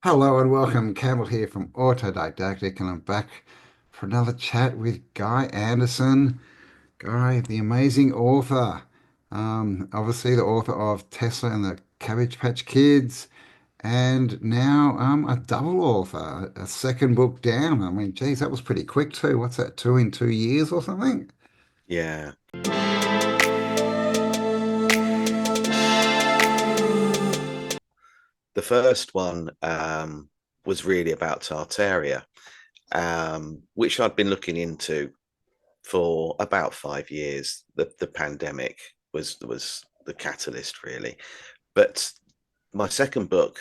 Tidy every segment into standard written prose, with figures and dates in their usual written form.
Hello and welcome. Campbell here from Autodidactic, and I'm back for another chat with Guy Anderson. Guy, the amazing author. Obviously, the author of Tesla and the Cabbage Patch Kids, and now a double author, a second book down. I mean, geez, that was pretty quick too. What's that, two in 2 years or something? Yeah. The first one was really about Tartaria, which I'd been looking into for about 5 years. The pandemic was the catalyst, really. But my second book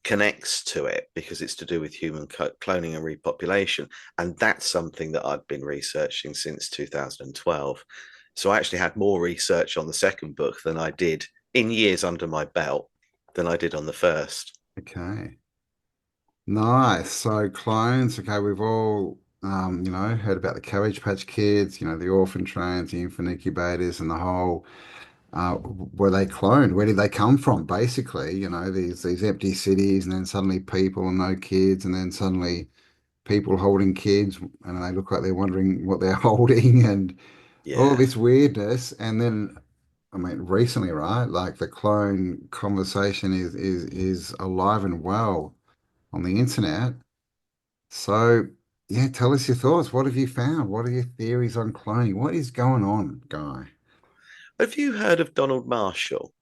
connects to it because it's to do with human cloning and repopulation, and that's something that I'd been researching since 2012. So I actually had more research on the second book than I did in years under my belt than I did on the first. Okay. Nice. So clones, okay, we've all heard about the Cabbage Patch Kids, the orphan trains, the infant incubators, and the whole were they cloned? Where did they come from? Basically, these empty cities, and then suddenly people and no kids, and then suddenly people holding kids, and they look like they're wondering what they're holding, and all Yeah. this weirdness. And then, I mean, recently, right? Like the clone conversation is alive and well on the internet. So, yeah, tell us your thoughts. What have you found? What are your theories on cloning? What is going on, Guy? Have you heard of Donald Marshall?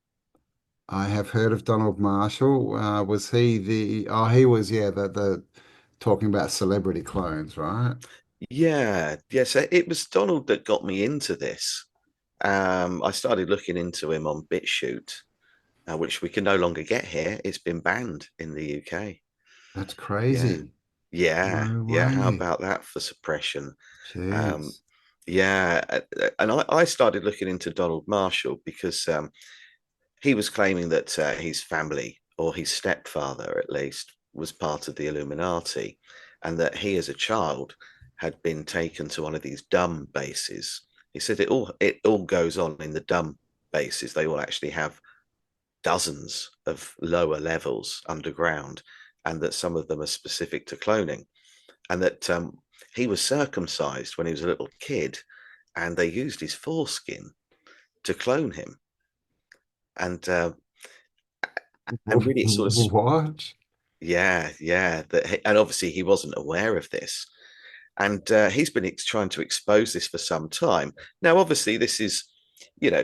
I have heard of Donald Marshall. Was he he was, yeah, the talking about celebrity clones, right? Yeah, yes, it was Donald that got me into this. I started looking into him on BitChute, which we can no longer get here. It's been banned in the UK. That's Yeah, crazy. yeah, No yeah. How way. about that for suppression? Um, Jeez. yeah, and I started looking into Donald Marshall because he was claiming that his family, or his stepfather at least, was part of the Illuminati, and that he, as a child, had been taken to one of these dumb bases. He said it all goes on in the dumb bases. They all actually have dozens of lower levels underground, and that some of them are specific to cloning, and that he was circumcised when he was a little kid, and they used his foreskin to clone him, and really it sort of, What? yeah, and obviously he wasn't aware of this, and he's been trying to expose this for some time now. Obviously, this is, you know,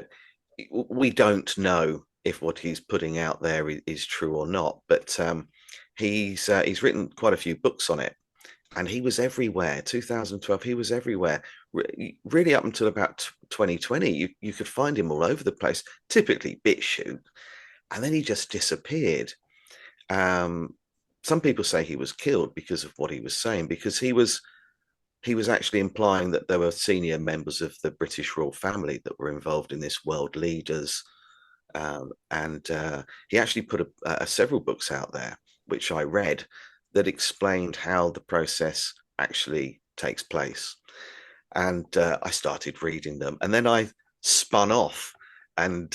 we don't know if what he's putting out there is true or not, but he's written quite a few books on it, and he was everywhere. 2012, he was everywhere. Really, up until about 2020, you could find him all over the place. Typically, BitChute, and then he just disappeared. Um, some people say he was killed because of what he was saying, because he was actually implying that there were senior members of the British royal family that were involved in this, world leaders, and he actually put several books out there, which I read, that explained how the process actually takes place. And I started reading them, and then I spun off and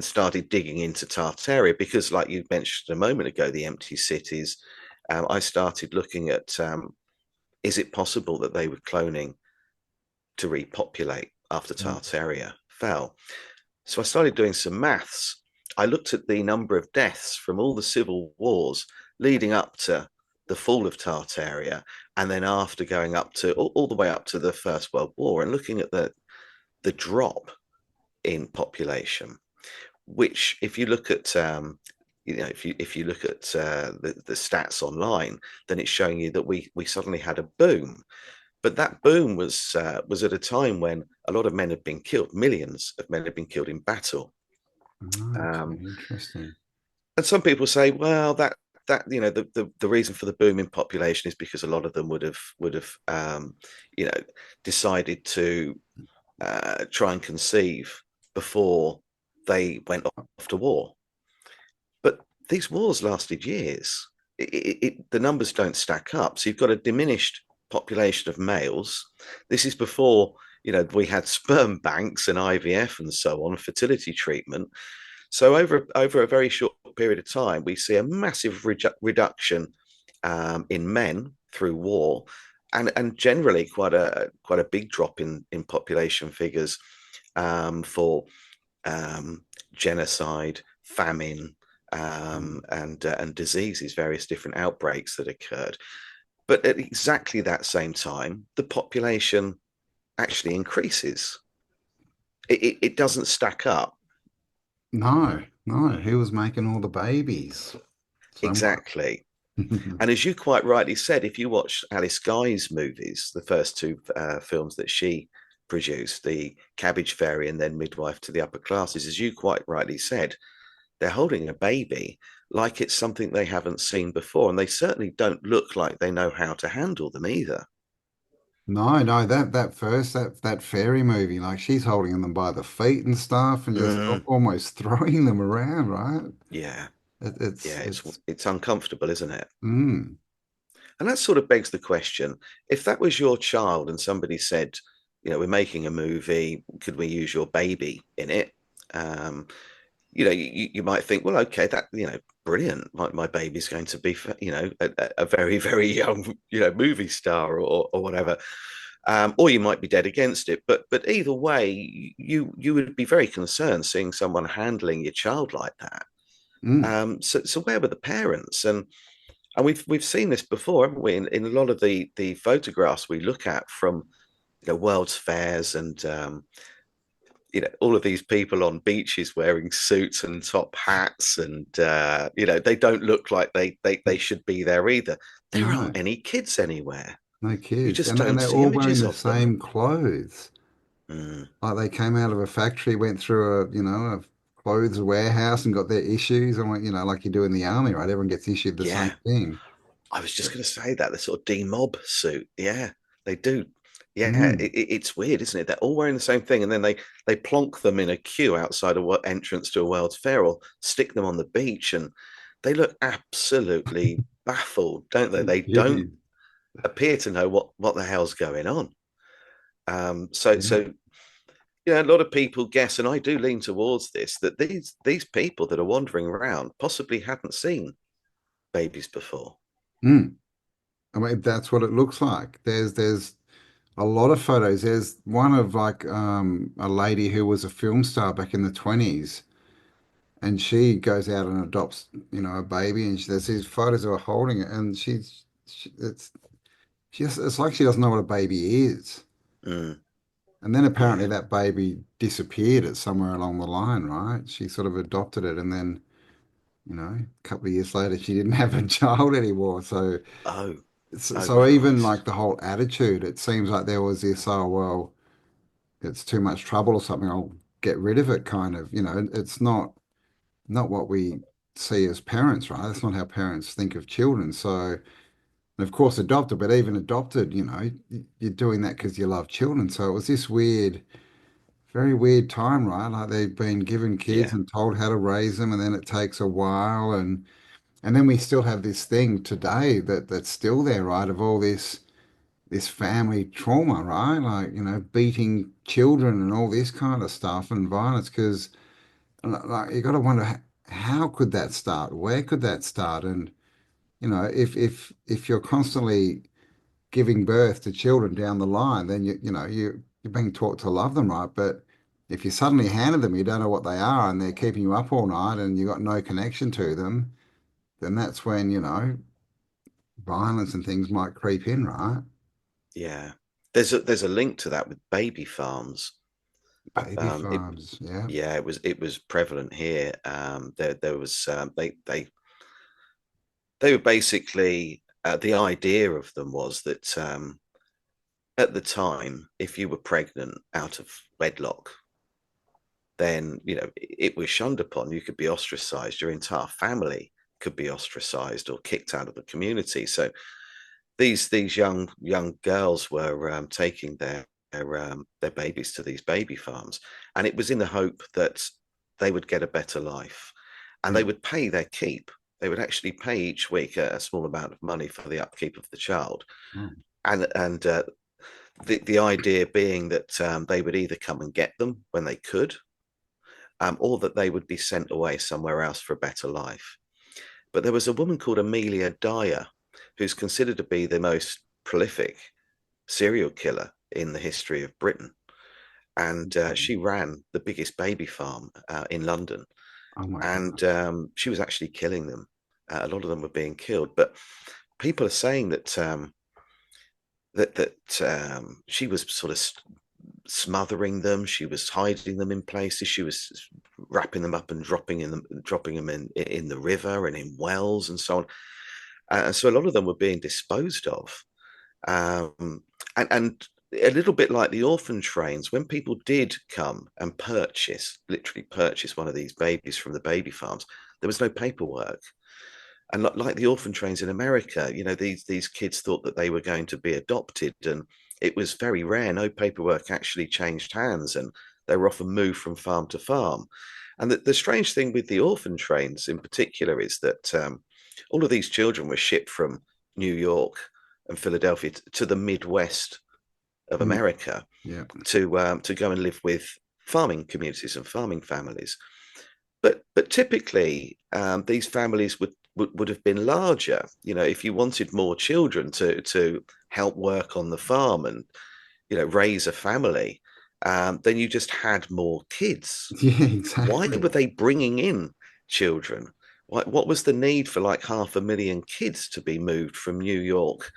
started digging into Tartaria because, like you mentioned a moment ago, the empty cities. I started looking at, is it possible that they were cloning to repopulate after Tartaria fell? So I started doing some maths. I looked at the number of deaths from all the civil wars leading up to the fall of Tartaria, and then after going up to all the way up to the First World War, and looking at the drop in population, which, if you look at if you look at the stats online, then it's showing you that we suddenly had a boom. But that boom was at a time when a lot of men had been killed. Millions of men had been killed in battle. Okay, Um, interesting. and some people say, well, that the reason for the boom in population is because a lot of them would have you know decided to try and conceive before they went off to war. But these wars lasted years. The numbers don't stack up. So you've got a diminished population of males. This is before we had sperm banks and IVF and so on, fertility treatment. So over a very short period of time, we see a massive reduction in men through war, and generally quite a big drop in population figures for um, genocide, famine, Mm. and diseases, various different outbreaks that occurred. But at exactly that same time, the population actually increases. It doesn't stack up. No, no, he was making all the babies. So much. Exactly. And as you quite rightly said, if you watch Alice Guy's movies, the first two films that she produced, the Cabbage Fairy and then Midwife to the Upper Classes, as you quite rightly said, they're holding a baby like it's something they haven't seen before. And they certainly don't look like they know how to handle them either. No, no, that first that fairy movie, like she's holding them by the feet and stuff, and just Mm, almost throwing them around, right? yeah, It, it's yeah, it's it's uncomfortable, isn't it? mm, And that sort of begs the question: if that was your child and somebody said, we're making a movie, could we use your baby in it? Um, you might think, well, okay, that, brilliant. My baby's going to be, a very, very young, movie star or whatever. Or you might be dead against it. But either way, you would be very concerned seeing someone handling your child like that. mm, So where were the parents? And we've seen this before, haven't we? In a lot of the photographs we look at from world's fairs and all of these people on beaches wearing suits and top hats, and they don't look like they should be there either. There no, aren't any kids anywhere. no You kids, just and don't they're see all wearing images the of them. same clothes. Mm, Like they came out of a factory, went through a clothes warehouse, and got their issues, and went, like you do in the army, right? Everyone gets issued the same yeah, thing. I was just going to say that the sort of demob suit. Yeah, they do. Yeah, Mm, it's weird, isn't it? They're all wearing the same thing, and then they plonk them in a queue outside a entrance to a World's Fair, or stick them on the beach, and they look absolutely baffled, don't they? They it don't is. appear to know what the hell's going on. So Yeah. so a lot of people guess, and I do lean towards this, that these people that are wandering around possibly hadn't seen babies before. Mm. I mean, that's what it looks like. There's a lot of photos. There's one of like a lady who was a film star back in the 20s, and she goes out and adopts, a baby, and there's these photos of her holding it, and it's like she doesn't know what a baby is. Mm, And then apparently yeah. that baby disappeared at somewhere along the line, right? She sort of adopted it, and then, a couple of years later, she didn't have a child anymore. So, Oh, so, oh, so even right. like the whole attitude, it seems like there was this, oh, well, it's too much trouble or something, I'll get rid of it kind of. It's not what we see as parents, right? That's not how parents think of children. So, and of course, adopted, but even adopted, you're doing that because you love children. So it was this weird, very weird time, right? Like they've been given kids Yeah, and told how to raise them, and then it takes a while, and then we still have this thing today that's still there, right? Of all this family trauma, right? Like, beating children and all this kind of stuff and violence, because like you got to wonder how could that start? Where could that start? And if you're constantly giving birth to children down the line, then you're being taught to love them, right? But if you suddenly handed them, you don't know what they are, and they're keeping you up all night, and you got no connection to them, then that's when violence and things might creep in, right? yeah. There's a link to that with baby farms. Baby It farms, yeah. Yeah, it was prevalent here. There was they were basically the idea of them was that at the time, if you were pregnant out of wedlock, then it was shunned upon. You could be ostracized. Your entire family could be ostracized or kicked out of the community. So these young girls were taking their babies to these baby farms, and it was in the hope that they would get a better life, and they Yeah. would pay their keep. They would actually pay each week a small amount of money for the upkeep of the child, Oh, and the idea being that they would either come and get them when they could, or that they would be sent away somewhere else for a better life. But there was a woman called Amelia Dyer, who's considered to be the most prolific serial killer in the history of Britain. And she ran the biggest baby farm in London. Oh my And gosh. she was actually killing them. A lot of them were being killed. But people are saying that she was sort of smothering them. She was hiding them in places. She was wrapping them up and dropping them in the river and in wells and so on. And so a lot of them were being disposed of. Um, and a little bit like the orphan trains, when people did come and literally purchase one of these babies from the baby farms, there was no paperwork. And like the orphan trains in America, these kids thought that they were going to be adopted, and it was very rare. No paperwork actually changed hands, and they were often moved from farm to farm. And the strange thing with the orphan trains in particular is that all of these children were shipped from New York and Philadelphia to the Midwest of Mm, America yeah. to go and live with farming communities and farming families. But typically, these families would have been larger. If you wanted more children to help work on the farm and raise a family, then you just had more kids. Yeah, Why were exactly. they bringing in children? What was the need for like 500,000 kids to be moved from New York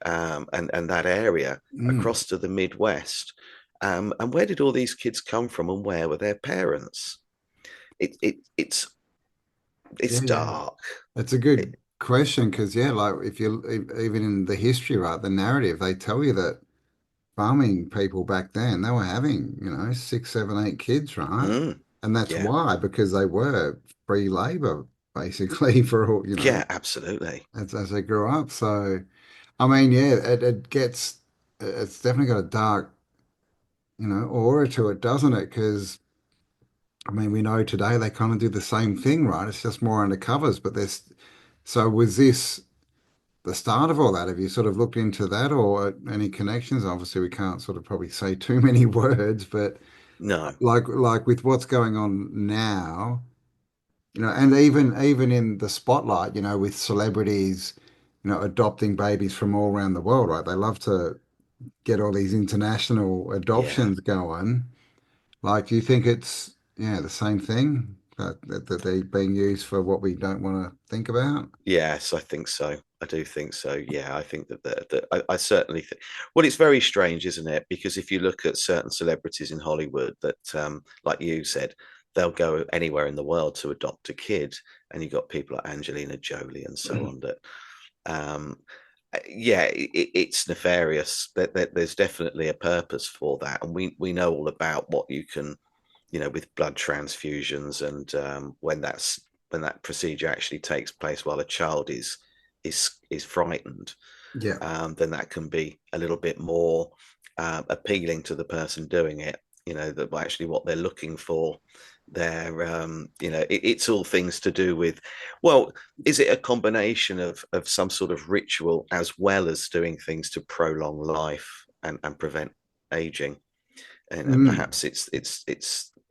and that area Mm, across to the Midwest? And where did all these kids come from, and where were their parents? It's yeah, yeah. dark. That's a It, good question because, yeah, like if you even in the history, right, the narrative, they tell you that farming people back then, they were having, six, seven, eight kids, right? mm, And that's yeah, why, because they were free labor basically for all, yeah, absolutely. as they grew up. So, I mean, yeah, it's definitely got a dark, aura to it, doesn't it? Because, I mean, we know today they kind of do the same thing, right? It's just more under covers, but so was this the start of all that? Have you sort of looked into that or any connections? Obviously, we can't sort of probably say too many words, but No, like with what's going on now, and even in the spotlight, with celebrities, adopting babies from all around the world, right? They love to get all these international yeah. adoptions going. Like, do you think it's the same thing that they're being used for what we don't want to think about? Yes, I think so. I do think so. Yeah, I think that I certainly think. Well, it's very strange, isn't it? Because if you look at certain celebrities in Hollywood, that like you said, they'll go anywhere in the world to adopt a kid, and you've got people like Angelina Jolie and so on. That, um, yeah, it's nefarious. There's definitely a purpose for that, and we know all about what you can, with blood transfusions, and when that procedure actually takes place while a child is frightened, Yeah. then that can be a little bit more appealing to the person doing it. That actually what they're looking for. It's all things to do with. Well, is it a combination of some sort of ritual as well as doing things to prolong life and prevent aging? And Mm. perhaps it's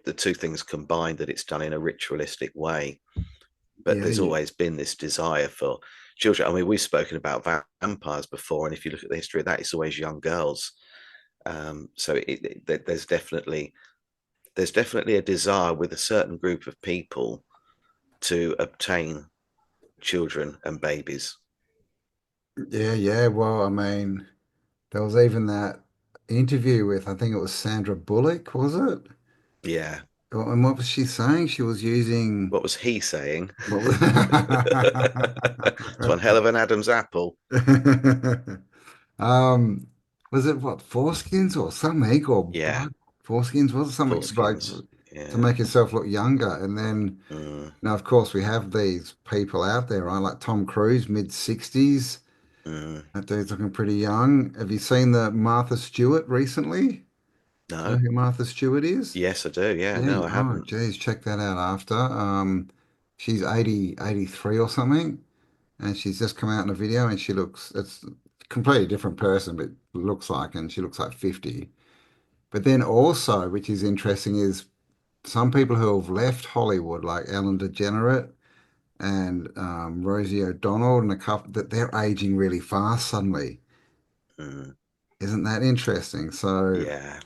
the two things combined, that it's done in a ritualistic way. But Yeah, there's always been this desire for children. I mean, we've spoken about vampires before, and if you look at the history of that, it's always young girls. So there's definitely a desire with a certain group of people to obtain children and babies. yeah, yeah. Well, I mean, there was even that interview with, I think it was Sandra Bullock, was it? Yeah. And what was she saying? She was using What was he saying? what was It's one hell of an Adam's apple. um was it what foreskins or something or Yeah. blood foreskins? Was it something like Foreskins. to Yeah. make yourself look younger? And then Mm, now, of course, we have these people out there, right? Like Tom Cruise, mid 60s. mm. That dude's looking pretty young. Have you seen the Martha Stewart recently? Do you know No. who Martha Stewart is? Yes, I do. Yeah. Yeah. No, I Oh, haven't. geez, check that out after. She's 83 or something, and she's just come out in a video, and it's a completely different person, but looks like, and she looks like 50. But then also, which is interesting, is some people who have left Hollywood, like Ellen DeGeneres and Rosie O'Donnell, and a couple that they're aging really fast suddenly. Mm, Isn't that interesting? So, yeah,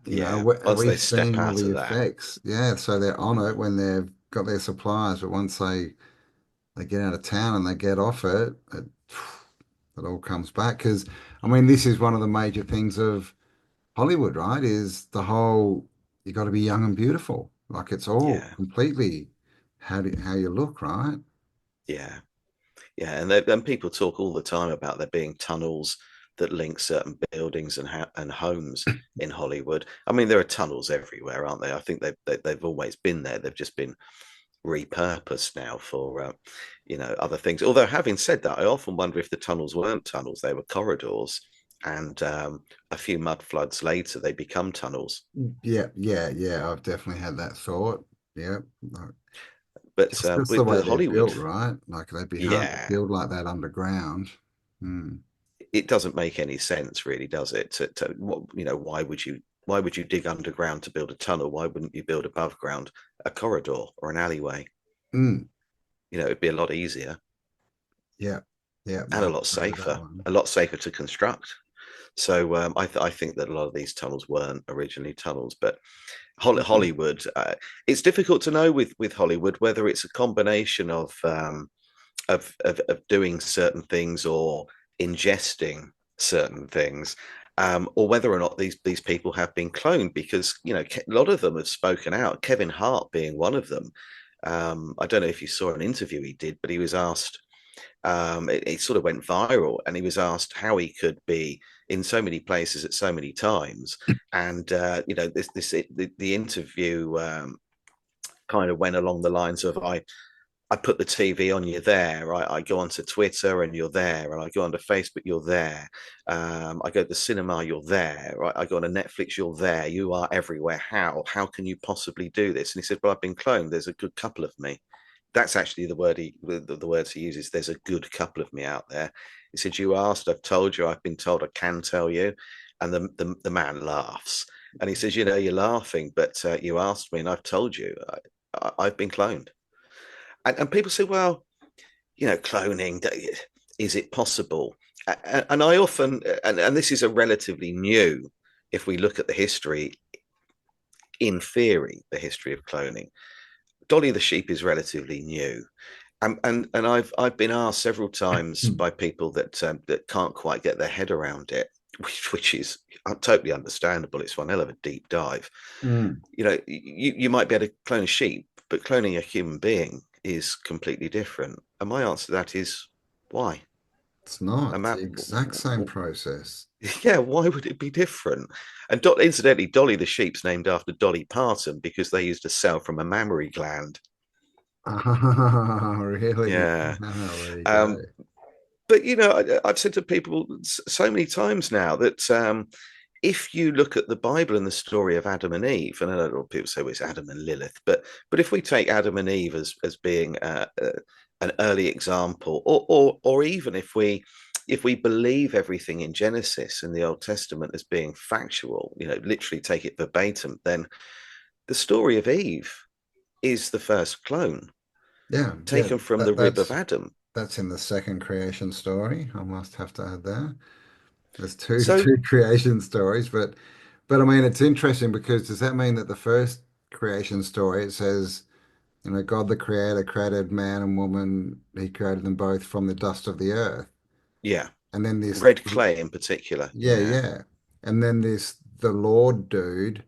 you know, yeah. are Once we they step seeing all out the of that, effects? Yeah, so they're on it mm, when they've got their supplies, but once they get out of town and they get off it, it all comes back. Because I mean, this is one of the major things of Hollywood, right? Is the whole you got to be young and beautiful. Like it's all yeah, completely how you look, right? yeah. Yeah, and people talk all the time about there being tunnels that link certain buildings and homes in Hollywood. I mean, there are tunnels everywhere, aren't there? I think they've always been there. They've just been repurposed now for other things. Although, having said that, I often wonder if the tunnels weren't tunnels; they were corridors, and a few mud floods later, they become tunnels. Yeah, yeah, yeah. I've definitely had that thought. Yeah, like, But just the with way the they're Hollywood, built, right? Like they'd be hard to yeah, build like that underground. Hmm. it doesn't make any sense, really, does it? Why would you dig underground to build a tunnel? Why wouldn't you build above ground a corridor or an alleyway? Mm. It'd be a lot easier Yeah, yeah. and No, I agree with that one. a lot safer to construct. So I think that a lot of these tunnels weren't originally tunnels, but Mm. Hollywood, it's difficult to know with Hollywood whether it's a combination of doing certain things or ingesting certain things, or whether or not these people have been cloned. Because a lot of them have spoken out. Kevin Hart being one of them. I don't know if you saw an interview he did, but he was asked. It sort of went viral, and he was asked how he could be in so many places at so many times. And the interview kind of went along the lines of I put the TV on, you're there. I go onto Twitter and you're there. And I go onto Facebook, you're there. I go to the cinema, you're there. Right? I go on to Netflix, you're there. You are everywhere. How? How can you possibly do this? And he said, well, I've been cloned. There's a good couple of me. That's actually the words he uses. There's a good couple of me out there. He said, you asked, I've told you, I've been told I can tell you. And the man laughs. And he says, you're laughing, but you asked me and I've told you I've been cloned. And people say, well, cloning, is it possible? And I often, and this is a relatively new, if we look at the history, in theory, the history of cloning, Dolly the sheep is relatively new. And I've been asked several times Mm. by people that can't quite get their head around it, which is totally understandable. It's one hell of a deep dive. Mm. You might be able to clone a sheep, but cloning a human being is completely different. And my answer to that is why? It's not. And It's that, the exact same process. yeah, why would it be different? And incidentally, Dolly the sheep's named after Dolly Parton because they used a cell from a mammary gland. Oh, really? Yeah. Oh, there you go. Um, but I've said to people so many times now that if you look at the Bible and the story of Adam and Eve, and I know a lot of people say well, it's Adam and Lilith, but if we take Adam and Eve as being an early example, or even if we believe everything in Genesis in the Old Testament as being factual, literally take it verbatim, then the story of Eve is the first clone Yeah, yeah. taken from the That rib of that's Adam. that's in the second creation story. I must have to add that. There's two So two creation stories, but I mean it's interesting because does that mean that the first creation story it says, God the Creator created man and woman, he created them both from the dust of the earth. yeah, And then this red clay in particular. yeah, Yeah, yeah. And then this the Lord dude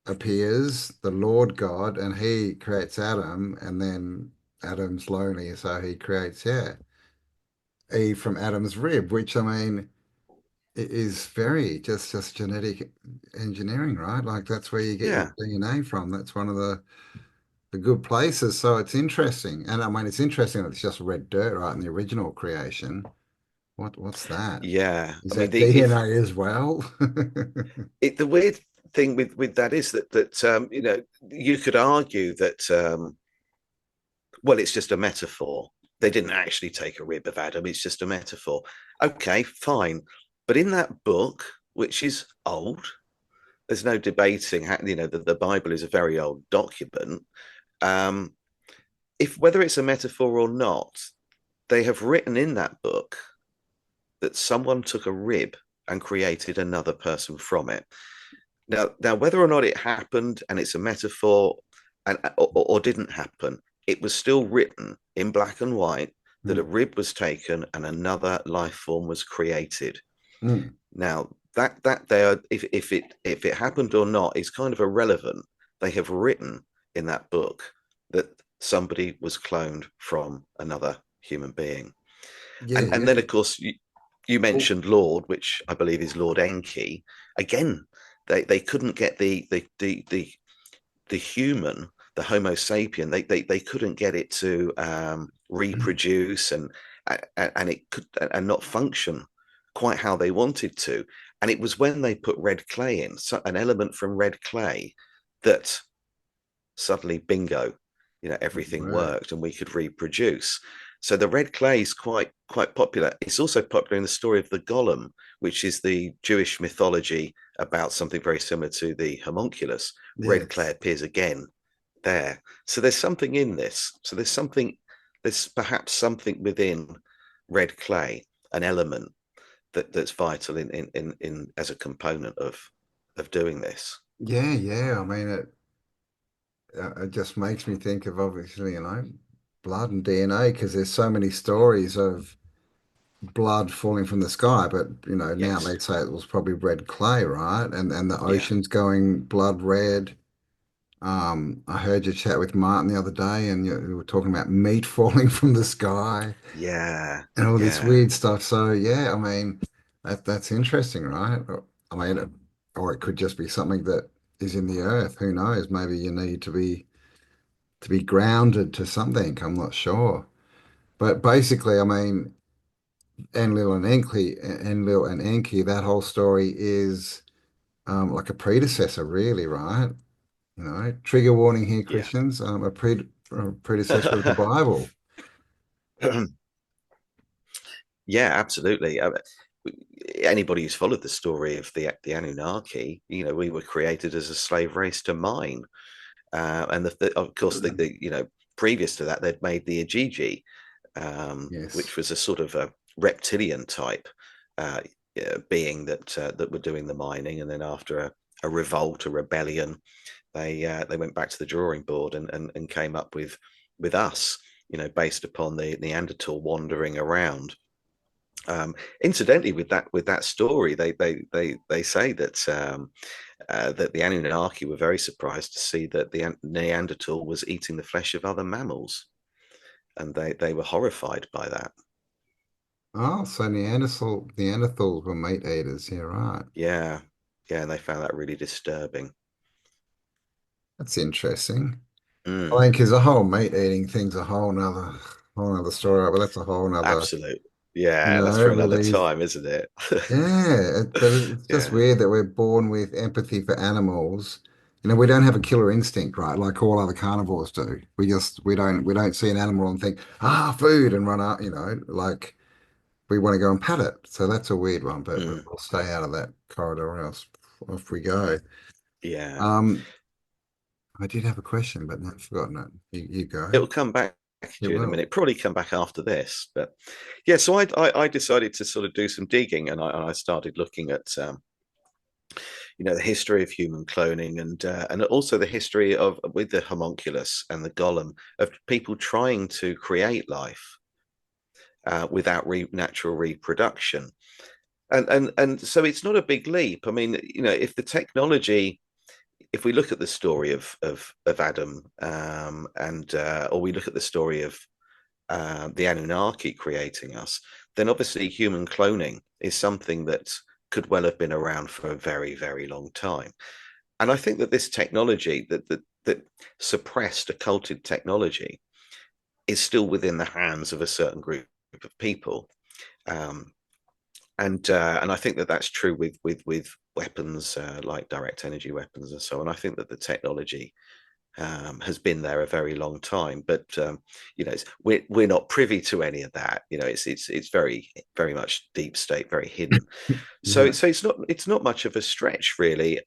appears, the Lord God, and he creates Adam, and then Adam's lonely, so he creates, yeah, Eve from Adam's rib, which I mean it is very just genetic engineering, right? Like that's where you get your yeah. DNA from. That's one of the good places. So it's interesting. And I mean it's interesting that it's just red dirt, right, in the original creation. What's that? Yeah, Is I mean that the if DNA as well? the weird thing with that is that you could argue that well, it's just a metaphor. They didn't actually take a rib of Adam. It's just a metaphor. Okay, fine. But in that book, which is old, there's no debating. You know, the Bible is a very old document. Um, if whether it's a metaphor or not, they have written in that book that someone took a rib and created another person from it. Now, whether or not it happened and it's a metaphor or didn't happen, it was still written in black and white that a Mm. rib was taken and another life form was created. Mm. Now, that there, if it happened or not, is kind of irrelevant. They have written in that book that somebody was cloned from another human being. Yeah, And yeah. then of course you Oh, mentioned Lord, which I believe is Lord Enki. Again, they couldn't get the human, the Homo sapien, they couldn't get it to reproduce and it could and not function quite how they wanted to. And it was when they put red clay in, so an element from red clay, that suddenly bingo, you know, everything wow. worked and we could reproduce. So the red clay is quite popular. It's also popular in the story of the golem, which is the Jewish mythology about something very similar to the homunculus. Red clay Yes. appears again there. So there's something in this. So there's perhaps something within red clay, an element that's vital in as a component of doing this. Yeah, yeah. I mean, it just makes me think of obviously, blood and DNA because there's so many stories of blood falling from the sky, but now Yes. they say it was probably red clay, right? And the Yeah. ocean's going blood red. I heard you chat with Martin the other day, and you were talking about meat falling from the sky Yeah. and all this Yeah. weird stuff. So yeah, I mean, that's interesting, right? I mean, or it could just be something that is in the earth. Who knows? Maybe you need to be grounded to something. I'm not sure. But basically, I mean, Enlil and Enki, that whole story is like a predecessor, really, right? Trigger warning here, Yeah. Christians, a predecessor of the Bible. Yeah, absolutely. Anybody who's followed the story of the Anunnaki, you know, we were created as a slave race to mine, and of course, you know, previous to that, they'd made the Ajiji, Yes. which was a sort of a reptilian type uh, being that were doing the mining, and then after a revolt, a rebellion, they went back to the drawing board and came up with us, you know, based upon the Neanderthal wandering around. Incidentally, with that story, they say that the Anunnaki were very surprised to see that the Neanderthal was eating the flesh of other mammals, and they were horrified by that. Oh, so Neanderthals were meat eaters. Yeah, right. Yeah, yeah, and they found that really disturbing. That's interesting. I Mm, think because the whole meat eating thing's a whole nother story, but that's a whole nother, absolute. Yeah, that's for another belief. time, isn't it? Yeah, but it's just Yeah. weird that we're born with empathy for animals. We don't have a killer instinct, right? Like all other carnivores do. We don't see an animal and think, food and run out, like we want to go and pat it. So that's a weird one, but Mm, we'll stay out of that corridor or else off we go. yeah. Um, I did have a question, but now I've forgotten it. You go. It'll come back It to you in a will. minute. Probably come back after this, but yeah. So I decided to sort of do some digging, and I started looking at you know, the history of human cloning and also the history of with the homunculus and the golem of people trying to create life without natural reproduction. And so it's not a big leap. I mean, you know, if the technology, if we look at the story of Adam and or we look at the story of the Anunnaki creating us, then obviously human cloning is something that could well have been around for a very, very long time. And I think that this technology that suppressed occulted technology is still within the hands of a certain group of people. Um, and I think that that's true with weapons like direct energy weapons and so on. I think that the technology has been there a very long time. But we're not privy to any of that. It's very much deep state, very hidden. So Yeah. so it's not much of a stretch really.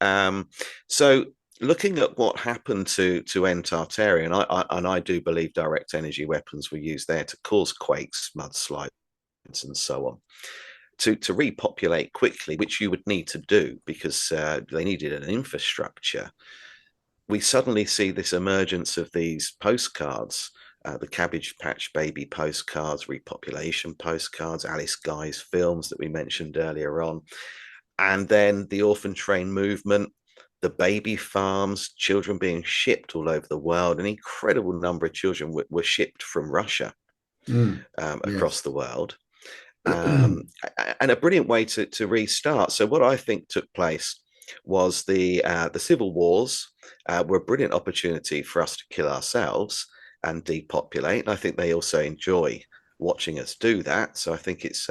So looking at what happened to end Tartaria, and I do believe direct energy weapons were used there to cause quakes, mudslides, and so on. To repopulate quickly, which you would need to do because they needed an infrastructure. We suddenly see this emergence of these postcards, the Cabbage Patch Baby postcards, repopulation postcards, Alice Guy's films that we mentioned earlier on, and then the orphan train movement, the baby farms, children being shipped all over the world. An incredible number of children were shipped from Russia Mm. across Yes. the world. And a brilliant way to restart. So what I think took place was the civil wars were a brilliant opportunity for us to kill ourselves and depopulate. And I think they also enjoy watching us do that. So I think it's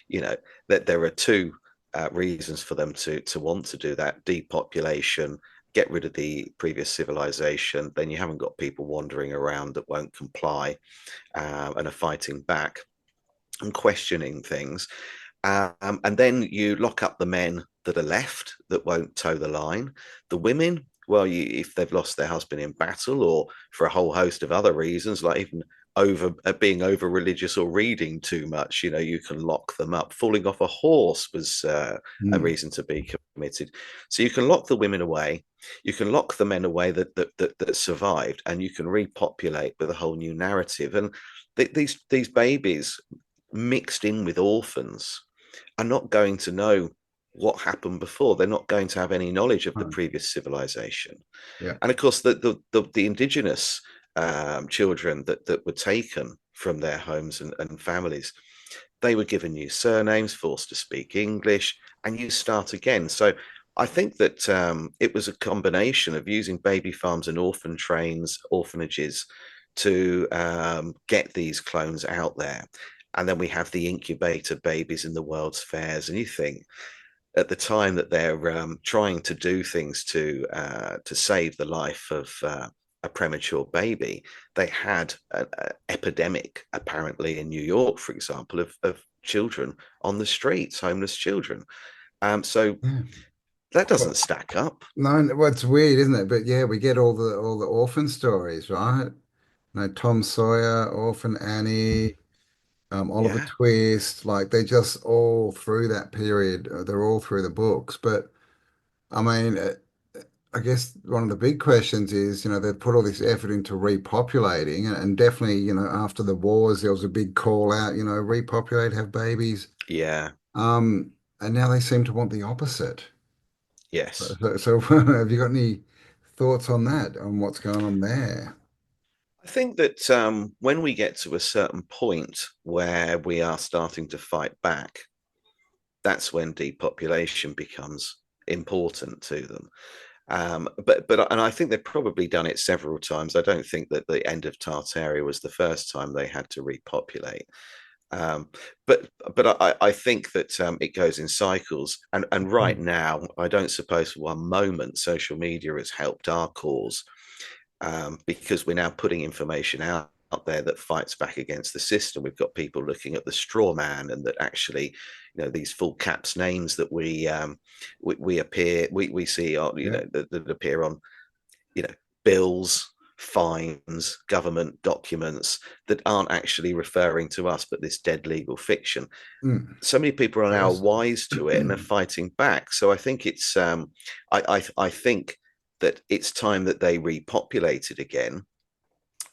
you know that there are two reasons for them to want to do that: depopulation, get rid of the previous civilization. Then you haven't got people wandering around that won't comply and are fighting back and questioning things. And then you lock up the men that are left that won't toe the line. The women, well, if they've lost their husband in battle or for a whole host of other reasons, like even over being over religious or reading too much, you can lock them up. Falling off a horse was a Mm. reason to be committed. So you can lock the women away. You can lock the men away that survived, and you can repopulate with a whole new narrative. And these babies mixed in with orphans are not going to know what happened before. They're not going to have any knowledge of the Right. previous civilization. Yeah. And of course, the indigenous children that were taken from their homes and families, they were given new surnames, forced to speak English, and you start again. So I think that it was a combination of using baby farms and orphan trains, orphanages to get these clones out there. And then we have the incubator babies in the World's Fairs. And you think at the time that they're trying to do things to save the life of a premature baby, they had an epidemic apparently in New York, for example, of children on the streets, homeless children. So Yeah. that doesn't Well, stack up. no, well, it's weird, isn't it? But yeah, we get all the orphan stories, right? Tom Sawyer, Orphan Annie, Oliver Yeah, Twist, like they just all through that period. They're all through the books. But I mean, I guess one of the big questions is, they've put all this effort into repopulating, and definitely, after the wars, there was a big call out, repopulate, have babies. yeah, Um, and now they seem to want the opposite. yes. So have you got any thoughts on that, on what's going on there? I think that when we get to a certain point where we are starting to fight back, that's when depopulation becomes important to them. And I think they've probably done it several times. I don't think that the end of Tartaria was the first time they had to repopulate. Um, but I think that it goes in cycles. And right Mm. now, I don't suppose for one moment social media has helped our cause because we're now putting information out there that fights back against the system. We've got people looking at the straw man, and that actually, these full caps names that we see on, Yeah. that appear on, you know, bills, fines, government documents that aren't actually referring to us, but this dead legal fiction. Mm. So many people are now Awesome. wise to it and are fighting back. So I think it's I think that it's time that they repopulated again,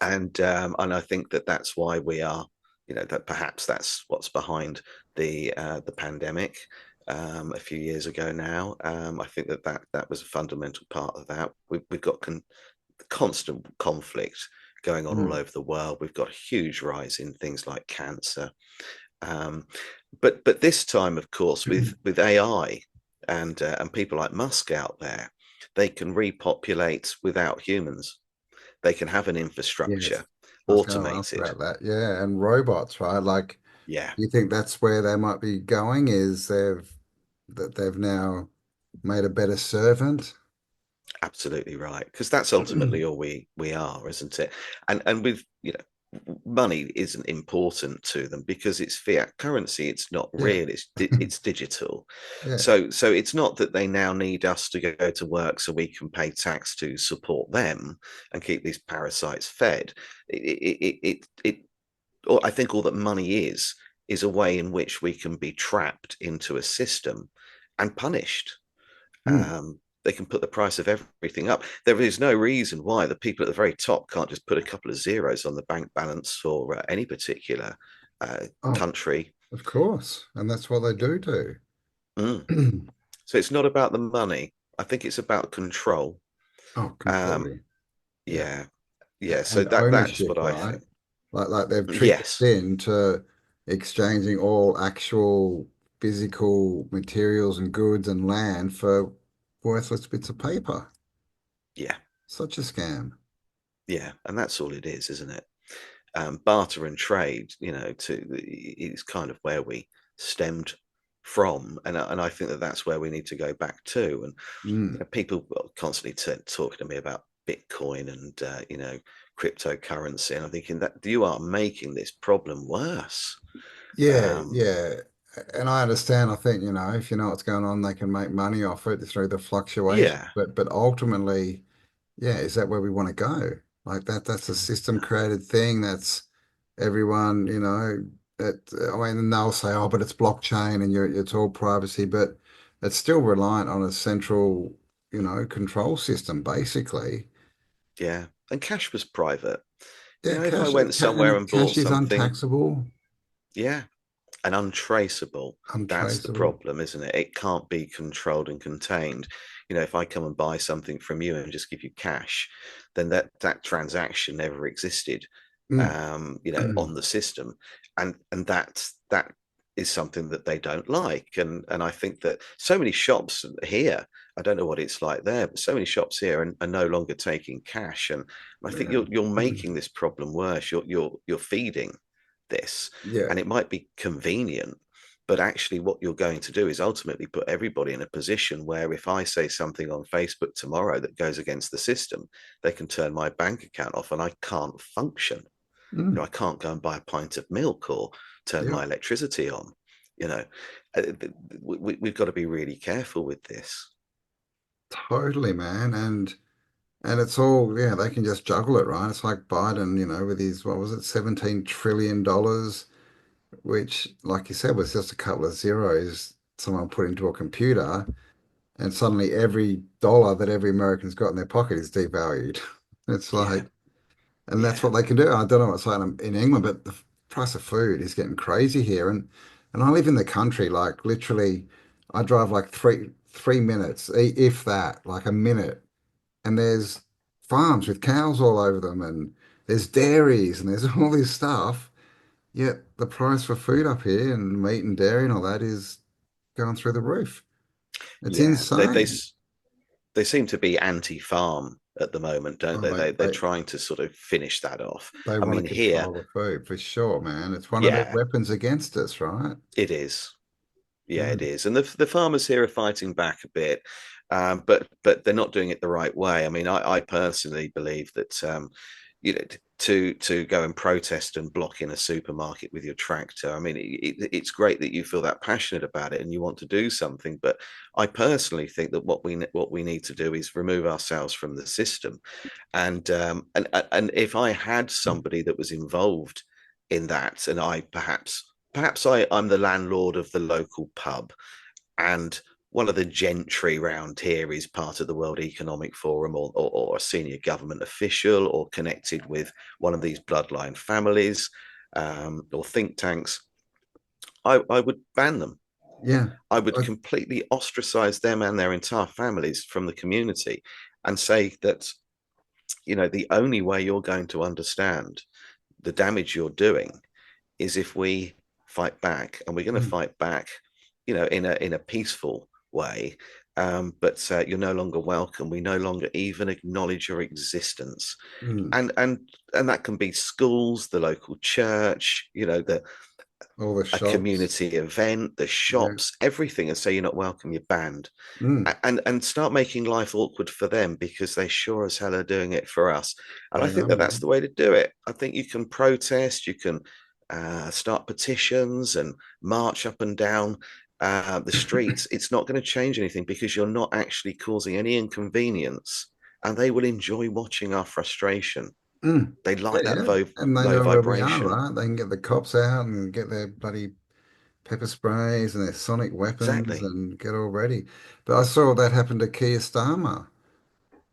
and I think that that's why we are, that perhaps that's what's behind the pandemic a few years ago now. I think that was a fundamental part of that. We've got constant conflict going on all Mm. over the world. We've got a huge rise in things like cancer, um, but this time, of course, with AI and people like Musk out there, they can repopulate without humans. They can have an Yes. infrastructure I was going to ask automated. about that. Yeah, and robots, right? Like, Yeah, you think that's where they might be going, is they've now made a better servant? Absolutely right, because that's ultimately all we are, isn't it? And with money isn't important to them because it's fiat currency. It's not Yeah, real. It's digital. yeah. So it's not that they now need us to go to work so we can pay tax to support them and keep these parasites fed. Or I think all that money is a way in which we can be trapped into a system and punished. Mm. They can put the price of everything up. There is no reason why the people at the very top can't just put a couple of zeros on the bank balance for any particular Oh, country. of course. And that's what they do. Mm. So it's not about the money. I think it's about control. Oh, Um, completely. Yeah. yeah, yeah. So And that's ownership, what I right? think. Like they've tricked us Yes, into exchanging all actual physical materials and goods and land for worthless bits of paper. yeah, Such a scam. yeah, and that's all it is, isn't it? Barter and trade, is kind of where we stemmed from, and I think that that's where we need to go back to. And Mm. people are constantly talking to me about Bitcoin and cryptocurrency, and I'm thinking that you are making this problem worse. Yeah, Um, yeah. And I understand. I think, if you know what's going on, they can make money off it through the fluctuation. yeah, But ultimately, yeah, is that where we want to go? Like that's a system no, created thing that's everyone, I mean, and they'll say, oh, but it's blockchain and it's all privacy, but it's still reliant on a central, control system, basically. yeah, and cash was private. Yeah, If I cash, went somewhere and bought cash is something, untaxable, yeah, and untraceable. That's the untraceable. problem, isn't it? It can't be controlled and contained. If I come and buy something from you and just give you cash, then that transaction never existed, Mm. on the system, and that is something that they don't like. And I think that so many shops here, I don't know what it's like there, but so many shops here are no longer taking cash, and I think Yeah. you're making this problem worse. You're feeding this, Yeah. and it might be convenient, but actually what you're going to do is ultimately put everybody in a position where if I say something on Facebook tomorrow that goes against the system, they can turn my bank account off and I can't function. Mm. I can't go and buy a pint of milk or turn Yeah. my electricity on. you know we've got to be really careful with this. Totally, man. And it's all, yeah, they can just juggle it, right? It's like Biden, with his, what was it, $17 trillion, which, like you said, was just a couple of zeros someone put into a computer, and suddenly every dollar that every American's got in their pocket is devalued. It's Yeah, like, and that's yeah, what they can do. I don't know what's like in England, but the price of food is getting crazy here. And I live in the country, like literally, I drive like three minutes, if that, like a minute, and there's farms with cows all over them, and there's dairies, and there's all this stuff. Yet the price for food up here and meat and dairy and all that is going through the roof. It's yeah. insane. They seem to be anti-farm at the moment, don't Oh, they? they They're they trying to sort of finish that off. they I want to mean, here, control the food for sure, man. It's one of their yeah, weapons against us, right? it is. Yeah, it Mm, is, and the farmers here are fighting back a bit, but they're not doing it the right way. I mean, I personally believe that to go and protest and block in a supermarket with your tractor. I mean, it's great that you feel that passionate about it and you want to do something, but I personally think that what we need to do is remove ourselves from the system. And if I had mm, somebody that was involved in that, and I I'm the landlord of the local pub, and one of the gentry round here is part of the World Economic Forum, or a senior government official, or connected with one of these bloodline families, or think tanks. I would ban them. yeah. I would I, completely ostracize them and their entire families from the community, and say that the only way you're going to understand the damage you're doing is if we fight back, and we're going to mm, fight back, in a peaceful way. But you're no longer welcome. We no longer even acknowledge your existence, mm, and that can be schools, the local church, the All the a shops. community event, the Yeah. shops, everything, and say you're not welcome, you're banned. Mm, And start making life awkward for them because they sure as hell are doing it for us. And I they think are, that that's man. the way to do it. I think you can protest, you can start petitions and march up and down the streets. It's not going to change anything because you're not actually causing any inconvenience, and they will enjoy watching our frustration. Mm. They Yeah, like that yeah. And they low know where we are, vibration. right? They can get the cops out and get their bloody pepper sprays and their sonic weapons Exactly. and get all ready. But I saw that happen to Keir Starmer.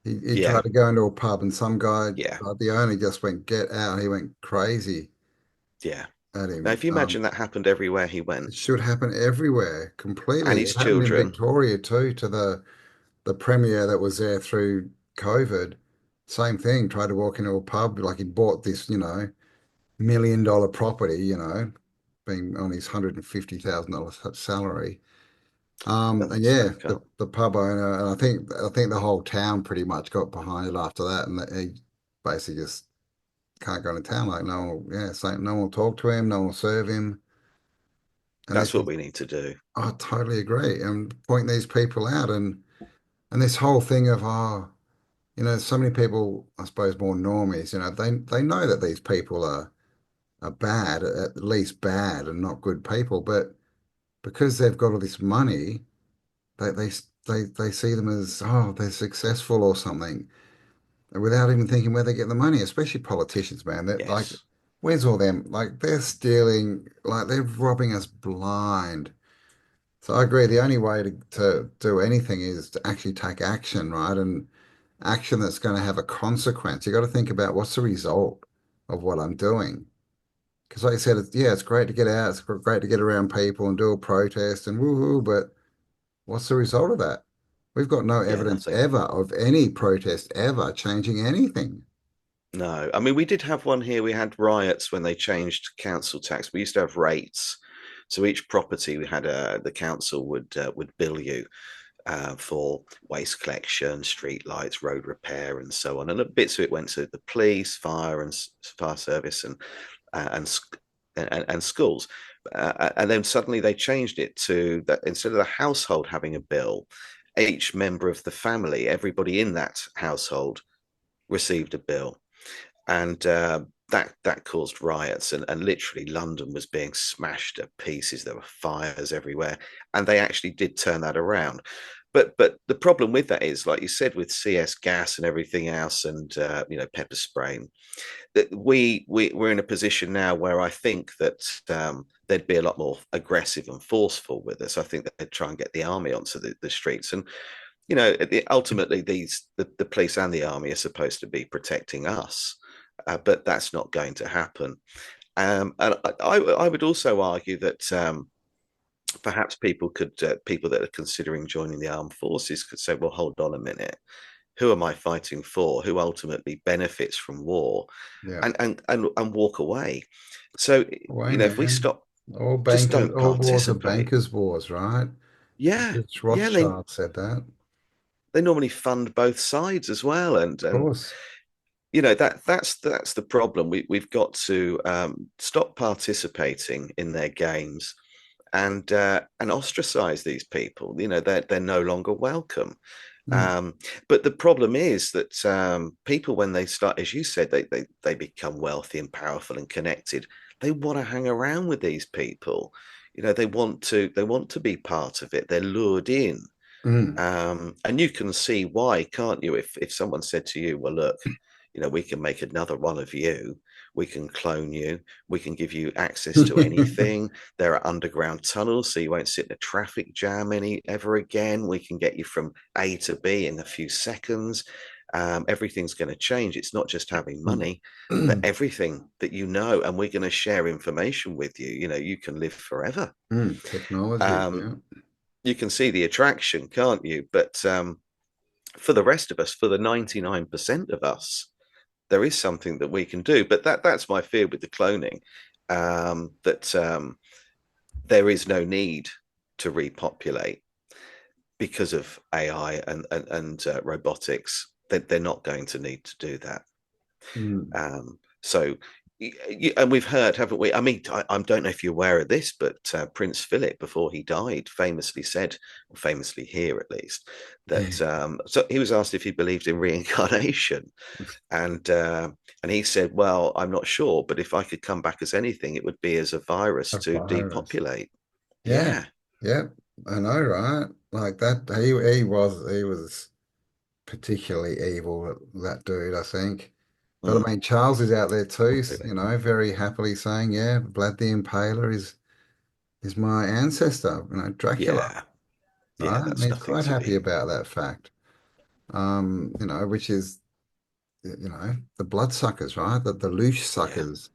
He Yeah. tried to go into a pub and some guy, Yeah. the owner just went, get out. He went crazy Yeah. at Now, him. if you imagine that happened everywhere he went, It should happen everywhere and completely. his It happened in children, Victoria too to the premier that was there through COVID. Same thing, tried to walk into a pub like he bought this, $1 million property, being on his $150,000 salary. And that's yeah, mental. the pub owner, and I think the whole town pretty much got behind it after that, and that he basically just can't go into town. Like no one, yeah, so no one will talk to him, no one will serve him, and That's this what is, we need to do. I totally agree, and point these people out, and this whole thing of so many people, I suppose more normies, they know that these people are bad, at least bad, and not good people, but because they've got all this money. They they they see them as they're successful or something without even thinking where they get the money, especially politicians, man. That like Yes. where's all them? Like they're stealing, like they're robbing us blind. So I agree. The only way to do anything is to actually take action, right? And action that's going to have a consequence. You got to think about what's the result of what I'm doing. Because like I said, it's great to get out, it's great to get around people and do a protest and woohoo, but what's the result of that? We've got no Yeah, evidence nothing. ever of any protest ever changing anything. No. I mean, we did have one here. We had riots when they changed council tax. We used to have rates. So each property we had the council would bill you for waste collection, street lights, road repair, and so on. And a bits of it went to the police, fire and fire service, and and schools. And then suddenly they changed it to that instead of the household having a bill, each member of the family, everybody in that household, received a bill, and that caused riots, and literally London was being smashed to pieces. There were fires everywhere, and they actually did turn that around. But the problem with that is, like you said, with CS gas and everything else, and pepper spraying, that we're in a position now where I think that they'd be a lot more aggressive and forceful with us. I think that they'd try and get the army onto the streets, and ultimately the police and the army are supposed to be protecting us, but that's not going to happen. And I would also argue that perhaps people that are considering joining the armed forces could say, well, hold on a minute, who am I fighting for? Who ultimately benefits from war? Yeah. And walk away. So Away, if we man. stop, just don't All wars are participate. bankers' wars, right? Yeah, Rich yeah, Rothschild said that. Of they normally fund both sides as well, and course. that's the problem. We've got to stop participating in their games and ostracize these people. They're no longer welcome. Mm, Um, but the problem is that people, when they start, as you said, they become wealthy and powerful and connected. They want to hang around with these people. They want to be part of it. They're lured in, mm, and you can see why, can't you? If someone said to you, "Well, look, we can make another one of you. We can clone you. We can give you access to anything. There are underground tunnels, so you won't sit in a traffic jam any ever again. We can get you from A to B in a few seconds. Everything's going to change. It's not just having money, but mm, everything that you know, and we're going to share information with you. You can live forever." Technology, Um, yeah. you can see the attraction, can't you? But for the rest of us, for the 99% of us, there is something that we can do. But that's my fear with the cloning, that there is no need to repopulate because of AI and robotics. They're not going to need to do that. Mm, So and we've heard, haven't we? I mean, I don't know if you're aware of this, but Prince Philip, before he died, famously said, or famously here at least, that so he was asked if he believed in reincarnation, and uh, and he said, "Well, I'm not sure, but if I could come back as anything, it would be as a virus A to virus. depopulate." Yeah, Yeah, yeah, I know, right? Like that, he was particularly evil, that dude, I think. But I mm, mean, Charles is out there too, really. you know, very happily saying, "Yeah, Vlad the Impaler is my ancestor, you know, Dracula." Yeah, yeah, Right? And that's he's nothing quite to happy be. about that fact. You know, which is, you know, the bloodsuckers, right? The loosh Yeah, suckers.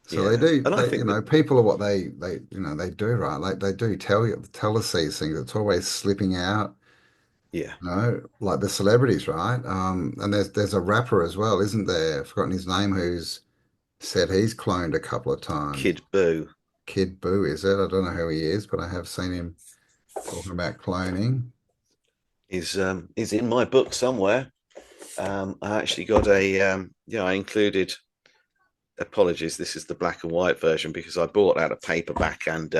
So yeah, and I you think know, that, people are what you know, they do, right? Like they do tell us these things. It's always slipping out, yeah, you know, like the celebrities, right? And there's a rapper as well, isn't there? I've forgotten his name, who's said he's cloned a couple of times. Kid Boo Kid Boo, is it? I don't know who he is, but I have seen him talking about cloning. is in my book somewhere. I actually got a yeah, I included, apologies, this is the black and white version because I bought out a paperback, and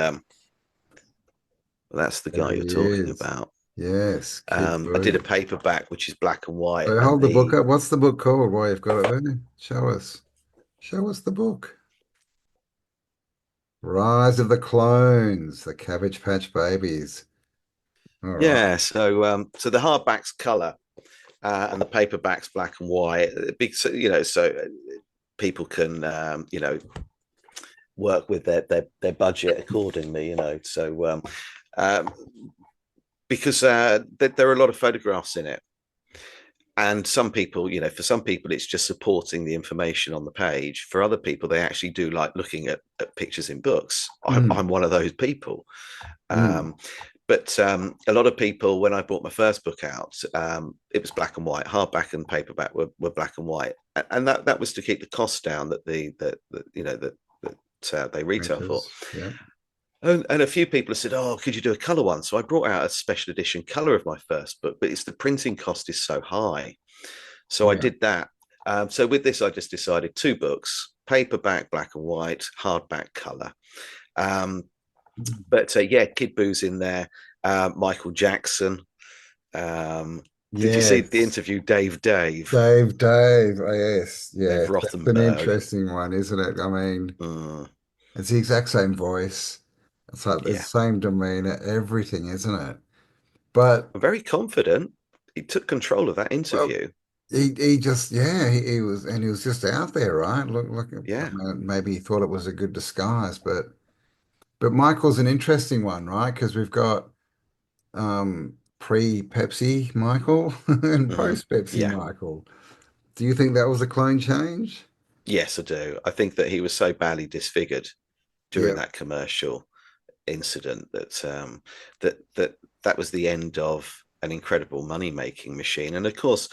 that's the guy There you're he talking is. about. Yes, Kid I did a Boo. paperback which is black and white, So and hold the book the up. What's the book called? Why you've got it there? Show us. Show us the book. Rise of the Clones, the Cabbage Patch Babies. All right. yeah, so the hardback's color, and the paperback's black and white. Big, you know, so people can you know, work with their budget accordingly. You know, um, because there are a lot of photographs in it, and some people, you know, for some people it's just supporting the information on the page. For other people, they actually do like looking at pictures in books. I'm Mm, one of those people. mm. um, but a lot of people, when I bought my first book out, it was black and white. Hardback and paperback were black and white, and that was to keep the cost down that you know that they retail for. Printers. Yeah. And a few people have said, "Oh, could you do a color one?" So I brought out a special edition color of my first book, but it's the printing cost is so high. So I Yeah. did that. So with this, I just decided two books: paperback, black and white; hardback, color. Um, but yeah, Kid Boo's in there. Michael Jackson. Did you see the Yes. interview? Dave Dave. Oh, yes. Dave Yes. That's an Rothenberg. interesting one, isn't it? I mean, Mm, it's the exact same voice. It's like the yeah, same demeanor, everything, isn't it? But I'm very confident. He took control of that well, interview. he just yeah he was and he was just out there, right? Look, I Yeah. mean, maybe he thought it was a good disguise, but Michael's an interesting one, right? Because we've got pre-Pepsi Michael and Hmm. post-Pepsi Yeah. Michael. Do you think that was a clone change? Yes, I do. I think that he was so badly disfigured during Yeah. that commercial incident that that was the end of an incredible money making machine. And of course,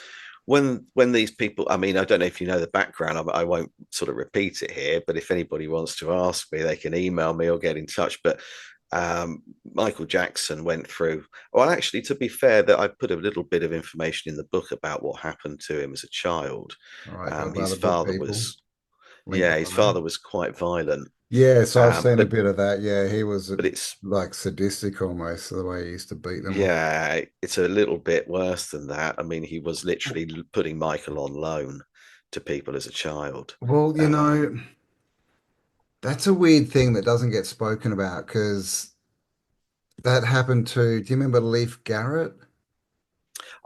when these people, I mean, I don't know if you know the background. I won't sort of repeat it here, but if anybody wants to ask me, they can email me or get in touch. But Michael Jackson went through. Well, actually, to be fair, that I put a little bit of information in the book about what happened to him as a child. All right, got His another book, father people. was, Link yeah, his below. father was quite violent. Yeah, so I've seen a But bit of that. Yeah, he was it's, like sadistic almost, the way he used to beat them. yeah, it's a little bit worse than that. I mean, he was literally putting Michael on loan to people as a child. Well, you Um, know, that's a weird thing that doesn't get spoken about because that happened to, do you remember Leif Garrett?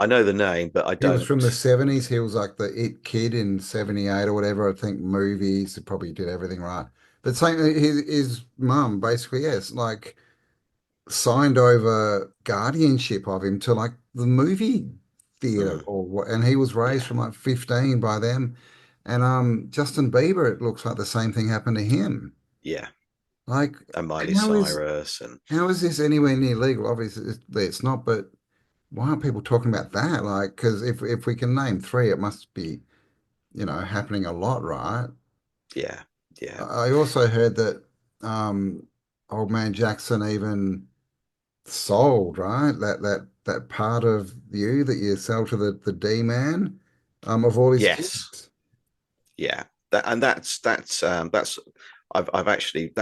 I know the name, but I He was don't. from the 70s. He was like the it kid in 78 or whatever. I think movies. He probably did everything right. But same, his mum basically, yes, like signed over guardianship of him to like the movie theater Mm, or what. And he was raised yeah, from like 15 by them. And Justin Bieber, it looks like the same thing happened to him. yeah, Like, and Miley how is Cyrus, and how is this anywhere near legal? Obviously, it's not, but why aren't people talking about that? Like, because if we can name three, it must be, you know, happening a lot, right? yeah, yeah, I also heard that old man Jackson even sold, right? That part of you that you sell to the D man, of all his yes, kids. yeah. That's I've actually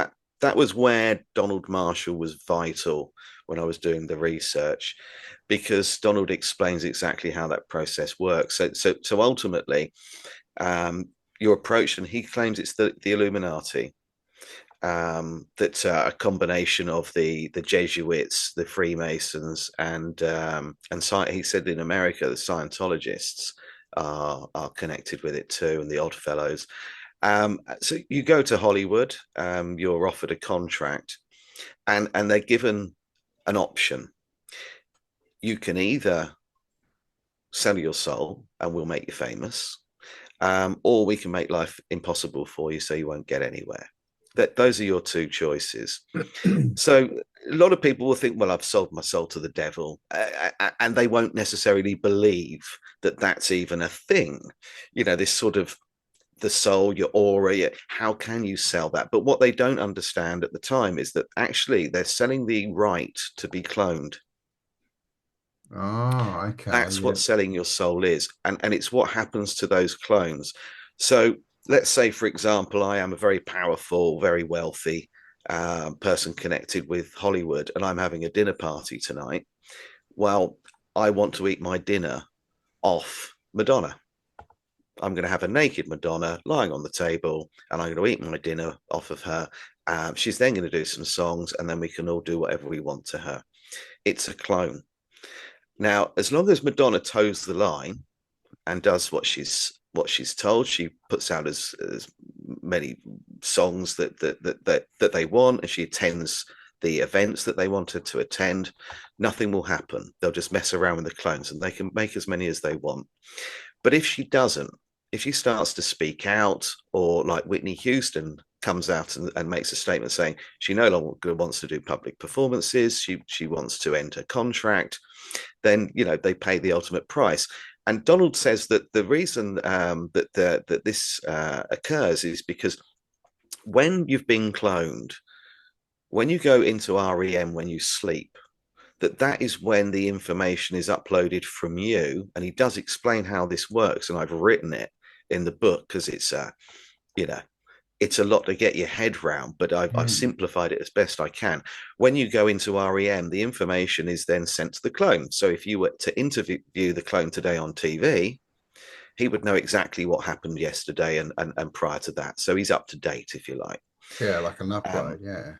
that was where Donald Marshall was vital when I was doing the research, because Donald explains exactly how that process works. So ultimately, you're approached, and he claims it's the Illuminati, that a combination of the Jesuits, the Freemasons, and he said in America the Scientologists are connected with it too, and the Odd Fellows. So you go to Hollywood, you're offered a contract, and they're given an option. You can either sell your soul and we'll make you famous, or we can make life impossible for you so you won't get anywhere. Those are your two choices. So a lot of people will think, well, I've sold my soul to the devil, and they won't necessarily believe that that's even a thing. This sort of the soul, your aura, how can you sell that? But what they don't understand at the time is that actually they're selling the right to be cloned. Oh, okay. That's what Yeah. selling your soul is. And it's what happens to those clones. So let's say, for example, I am a very powerful, very wealthy person connected with Hollywood, and I'm having a dinner party tonight. Well, I want to eat my dinner off Madonna. I'm going to have a naked Madonna lying on the table, and I'm going to eat my dinner off of her. She's then going to do some songs, and then we can all do whatever we want to her. It's a clone. Now, as long as Madonna toes the line and does what she's told, she puts out as many songs that they want, and she attends the events that they wanted to attend. Nothing will happen. They'll just mess around with the clones, and they can make as many as they want. But if she doesn't, if she starts to speak out, or like Whitney Houston comes out and makes a statement saying she no longer wants to do public performances, she wants to end her contract, then they pay the ultimate price. And Donald says that the reason that this occurs is because when you've been cloned, when you go into REM when you sleep, that is when the information is uploaded from you. And he does explain how this works, and I've written it in the book because you know it's a lot to get your head round, but I've Mm. simplified it as best I can. When you go into REM, the information is then sent to the clone. So if you were to interview the clone today on TV, he would know exactly what happened yesterday and prior to that. So he's up to date, if you like. Yeah, like an upload. Um, Yeah.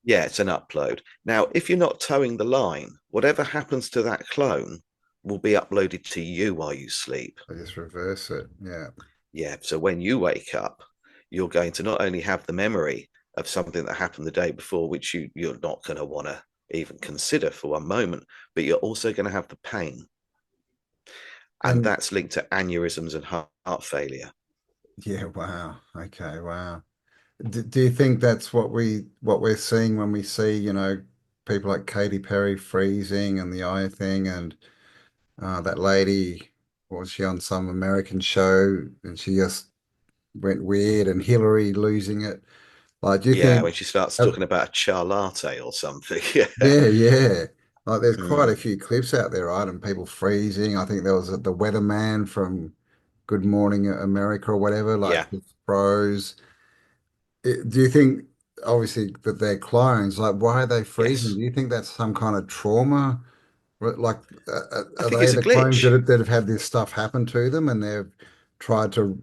yeah, it's an upload. Now, if you're not towing the line, whatever happens to that clone will be uploaded to you while you sleep. I just reverse it. Yeah. Yeah. So when you wake up, you're going to not only have the memory of something that happened the day before, which you're not going to want to even consider for one moment, but you're also going to have the pain. And And that's linked to aneurysms and heart failure. yeah, wow. Okay, wow. Do you think that's what we're seeing when we see, people like Katy Perry freezing and the eye thing and that lady, was she on some American show and she just went weird and Hillary losing it? Like, do you Yeah. think When she starts uh, talking about a char latte or something. Yeah. yeah, yeah. Like there's quite a Mm, few clips out there, right? And people freezing. I think there was the weatherman from Good Morning America or whatever, yeah. like just froze. Do you think, obviously, that they're clones? Like, why are they freezing? Yes. Do you think that's some kind of trauma? Like, I are think they it's a the clones that glitch. have had this stuff happen to them and they've tried to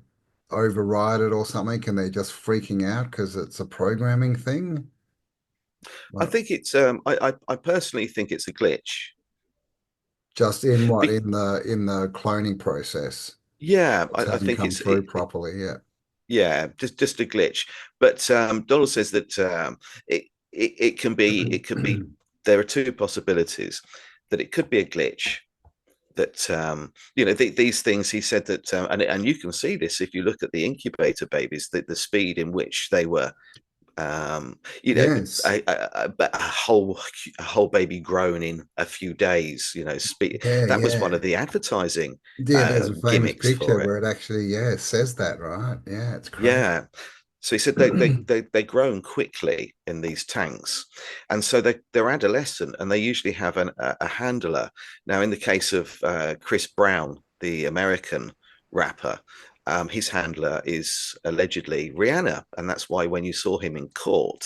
override it or something? And they're just freaking out because it's a programming thing? I Like, think it's I personally think it's a glitch. just in what? Be, In the cloning process. yeah, Just I hasn't think come it's through properly yet. yeah, just a glitch. But Donald says that it can be there are two possibilities, that it could be a glitch, that these things. He said that and you can see this if you look at the incubator babies, the speed in which they were you know Yes. a whole baby grown in a few days, Yeah, that was one yeah. of the advertising Yeah, there's a famous gimmicks picture for it. where it actually, yeah, says that, right? Yeah, it's crazy. Yeah. So he said they grown quickly in these tanks, and so they're adolescent, and they usually have a handler. Now, in the case of Chris Brown, the American rapper, His handler is allegedly Rihanna, and that's why when you saw him in court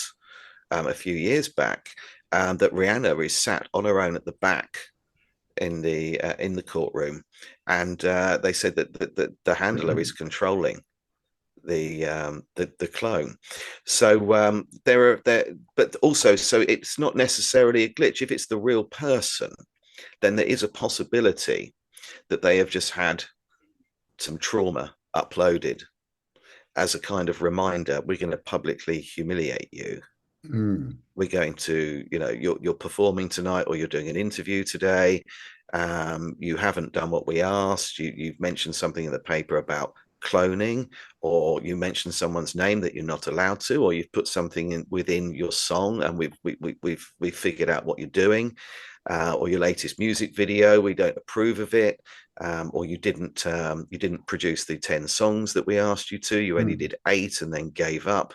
a few years back, that Rihanna is sat on her own at the back in the courtroom, and they said that the handler is controlling the clone. So but also, so it's not necessarily a glitch. If it's the real person, then there is a possibility that they have just had some trauma uploaded as a kind of reminder. We're going to publicly humiliate you. Mm. We're going to, you're performing tonight, or you're doing an interview today. You haven't done what we asked. You've mentioned something in the paper about cloning, or you mentioned someone's name that you're not allowed to, or you've put something in within your song, and we've figured out what you're doing, or your latest music video, we don't approve of it, or you didn't produce the 10 songs that we asked you to. You only Mm. did 8 and then gave up.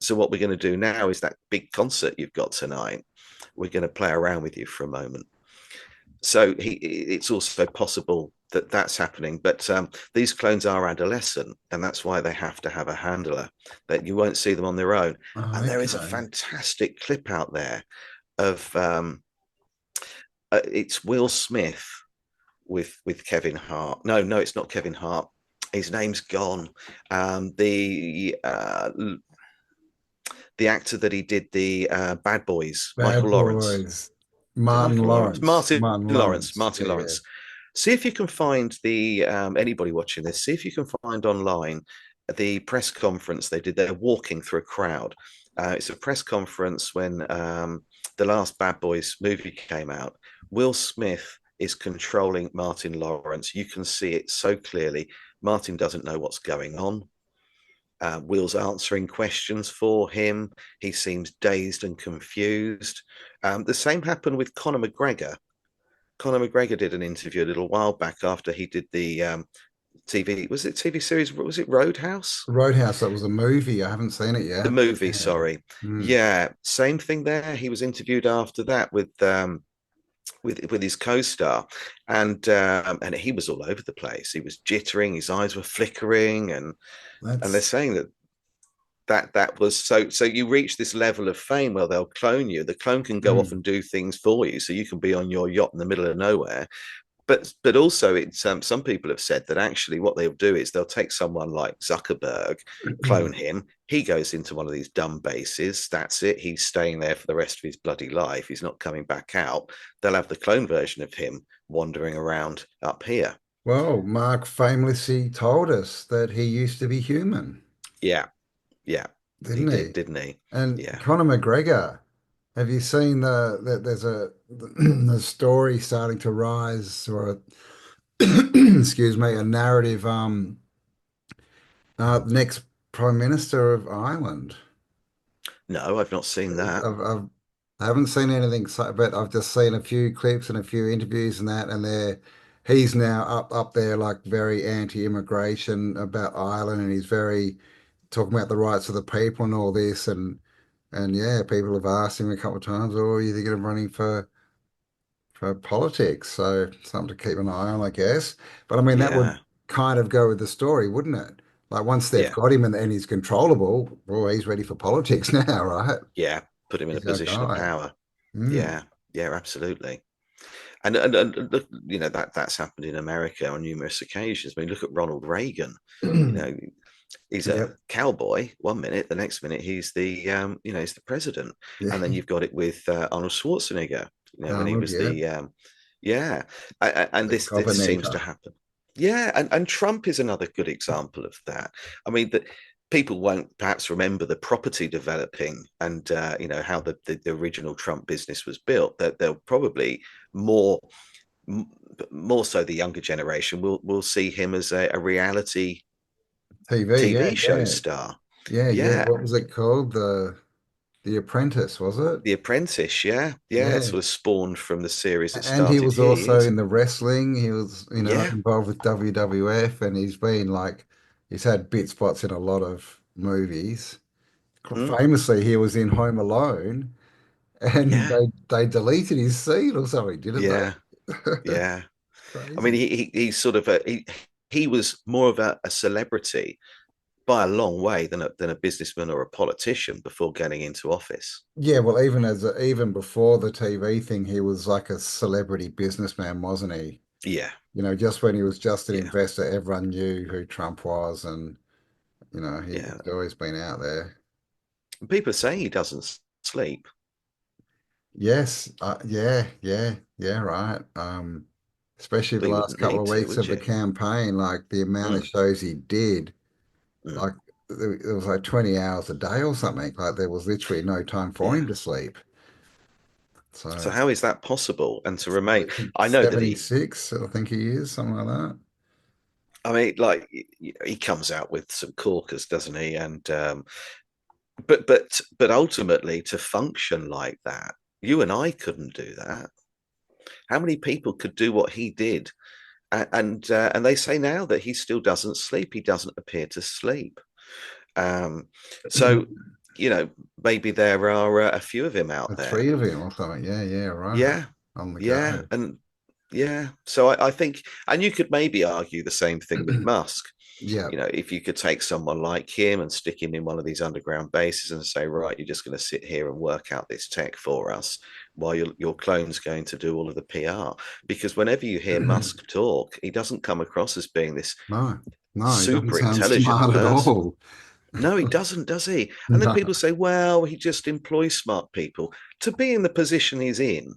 So what we're going to do now is that big concert you've got tonight. We're going to play around with you for a moment. So it's also possible that that's happening, but these clones are adolescent, and that's why they have to have a handler. That you won't see them on their own. Oh, And there is a okay. fantastic clip out there of it's Will Smith with Kevin Hart. No, it's not Kevin Hart. His name's gone. The actor that he did the Bad Boys, Michael Bad Lawrence. Boys. Is it Martin Michael Lawrence? Lawrence. Martin Martin Lawrence. Lawrence. Martin Yeah. Lawrence. See if you can find the anybody watching this. See if you can find online the press conference they did. They're walking through a crowd. It's a press conference when the last Bad Boys movie came out. Will Smith is controlling Martin Lawrence. You can see it so clearly. Martin doesn't know what's going on. Will's answering questions for him. He seems dazed and confused. The same happened with Conor McGregor. Conor McGregor did an interview a little while back after he did the TV. Was it TV series? Was it Roadhouse? Roadhouse, that was a movie. I haven't seen it The yet. movie, Yeah. sorry. Mm. Yeah, same thing there. He was interviewed after that with his co-star, and he was all over the place. He was jittering, his eyes were flickering, and they're That's saying that was so you reach this level of fame where they'll clone you. The clone can go off mm. and do things for you, so you can be on your yacht in the middle of nowhere. But also, it's some people have said that actually what they'll do is they'll take someone like Zuckerberg, clone him. He goes into one of these dumb bases. That's it. He's staying there for the rest of his bloody life. He's not coming back out. They'll have the clone version of him wandering around up here. Well, Mark famously told us that he used to be human, Yeah, yeah, he didn't did, he? didn't he? And Yeah. Conor McGregor, have you seen that there's a story starting to rise or excuse me, a narrative next Prime Minister of Ireland. No, I've not seen that. I haven't seen anything, but I've just seen a few clips and a few interviews and that, and he's now up there like very anti-immigration about Ireland, and he's very talking about the rights of the people and all this, and yeah, people have asked him a couple of times, "Oh, are you thinking of running for politics?" So something to keep an eye on, I guess. But I mean, that would Yeah, kind of go with the story, wouldn't it? Like once they've yeah, got him and he's controllable, well, he's ready for politics now, right? yeah. Put him in a He's our position of guy. power. Mm. Yeah, yeah, absolutely. And look, that's happened in America on numerous occasions. I mean, look at Ronald Reagan. You know, he's a Yep. cowboy one minute, the next minute he's the he's the president, Yeah. and then you've got it with Arnold Schwarzenegger. When he Arnold, was yeah. the yeah, and The this seems to Governator. happen. Yeah, and Trump is another good example of that. I mean that people won't perhaps remember the property developing and how the original Trump business was built. That they'll probably more more so the younger generation will see him as a reality TV, yeah, TV show yeah. star. Yeah, yeah. Yeah, What was it called? The Apprentice, was it? The Apprentice. Yeah, yeah. It Yeah. sort of spawned from the series that And he started was here. also in the wrestling. He was, Yeah, involved with WWF, and he's had bit spots in a lot of movies. mm, Famously, he was in Home Alone, and yeah, they deleted his scene or something, didn't yeah, they? yeah. I mean, Crazy. he's sort of he was more of a celebrity by a long way than a businessman or a politician before getting into office. Yeah, well, even before the TV thing, he was like a celebrity businessman, wasn't he? Yeah, Just when he was just an yeah, investor, everyone knew who Trump was, and yeah. he's always been out there. People say he doesn't sleep, Yes, yeah, right. Especially the but you last wouldn't couple need of to, weeks would of the you? campaign, like the amount of Mm, shows he did, mm. like there was like 20 hours a day or something. Like there was literally no time for him Yeah. to sleep. So So how is that possible? And to remain, I think I know that he 76, I think he is, something like that. I mean, like he comes out with some corkers, doesn't he? And but ultimately, to function like that, you and I couldn't do that. How many people could do what he did? And they say now that he still doesn't sleep. He doesn't appear to sleep. Um, so you know, maybe there are a few of him out The there. three of him or something. Yeah, right. Yeah, On the yeah, go. and yeah. So I think, and you could maybe argue the same thing with Musk. Yeah. You know, if you could take someone like him and stick him in one of these underground bases and say, right, you're just going to sit here and work out this tech for us while your clone's going to do all of the PR. Because whenever you hear Musk talk, he doesn't come across as being this No, no, he doesn't super sound intelligent smart at person. all. No, he doesn't, does he? And then No. people say, well, he just employs smart people. To be in the position he's in,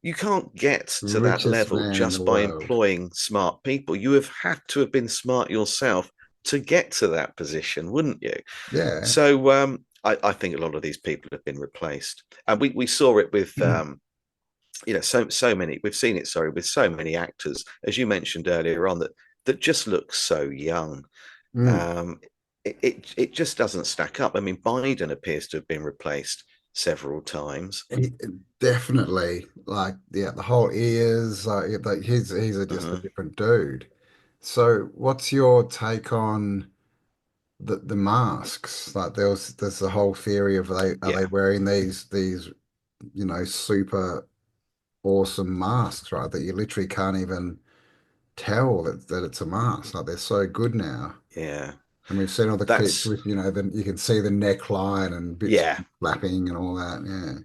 you can't get to that Richest level man in the just by world. employing smart people. You have had to have been smart yourself to get to that position, wouldn't you? Yeah. So I think a lot of these people have been replaced, and we saw it with so many. We've seen it, sorry, with so many actors, as you mentioned earlier on, that just look so young. Mm. Um, it just doesn't stack up. I mean, Biden appears to have been replaced several times. He, definitely, like, yeah, the whole ears, like just a Mm-hmm. different dude. So, what's your take on the masks? Like, there's the whole theory of are they Yeah, wearing these super awesome masks, right? That you literally can't even tell that it's a mask. Like they're so good now. yeah. And we've seen all the clips That's with, then you can see the neckline and bits yeah, flapping and all that. Yeah.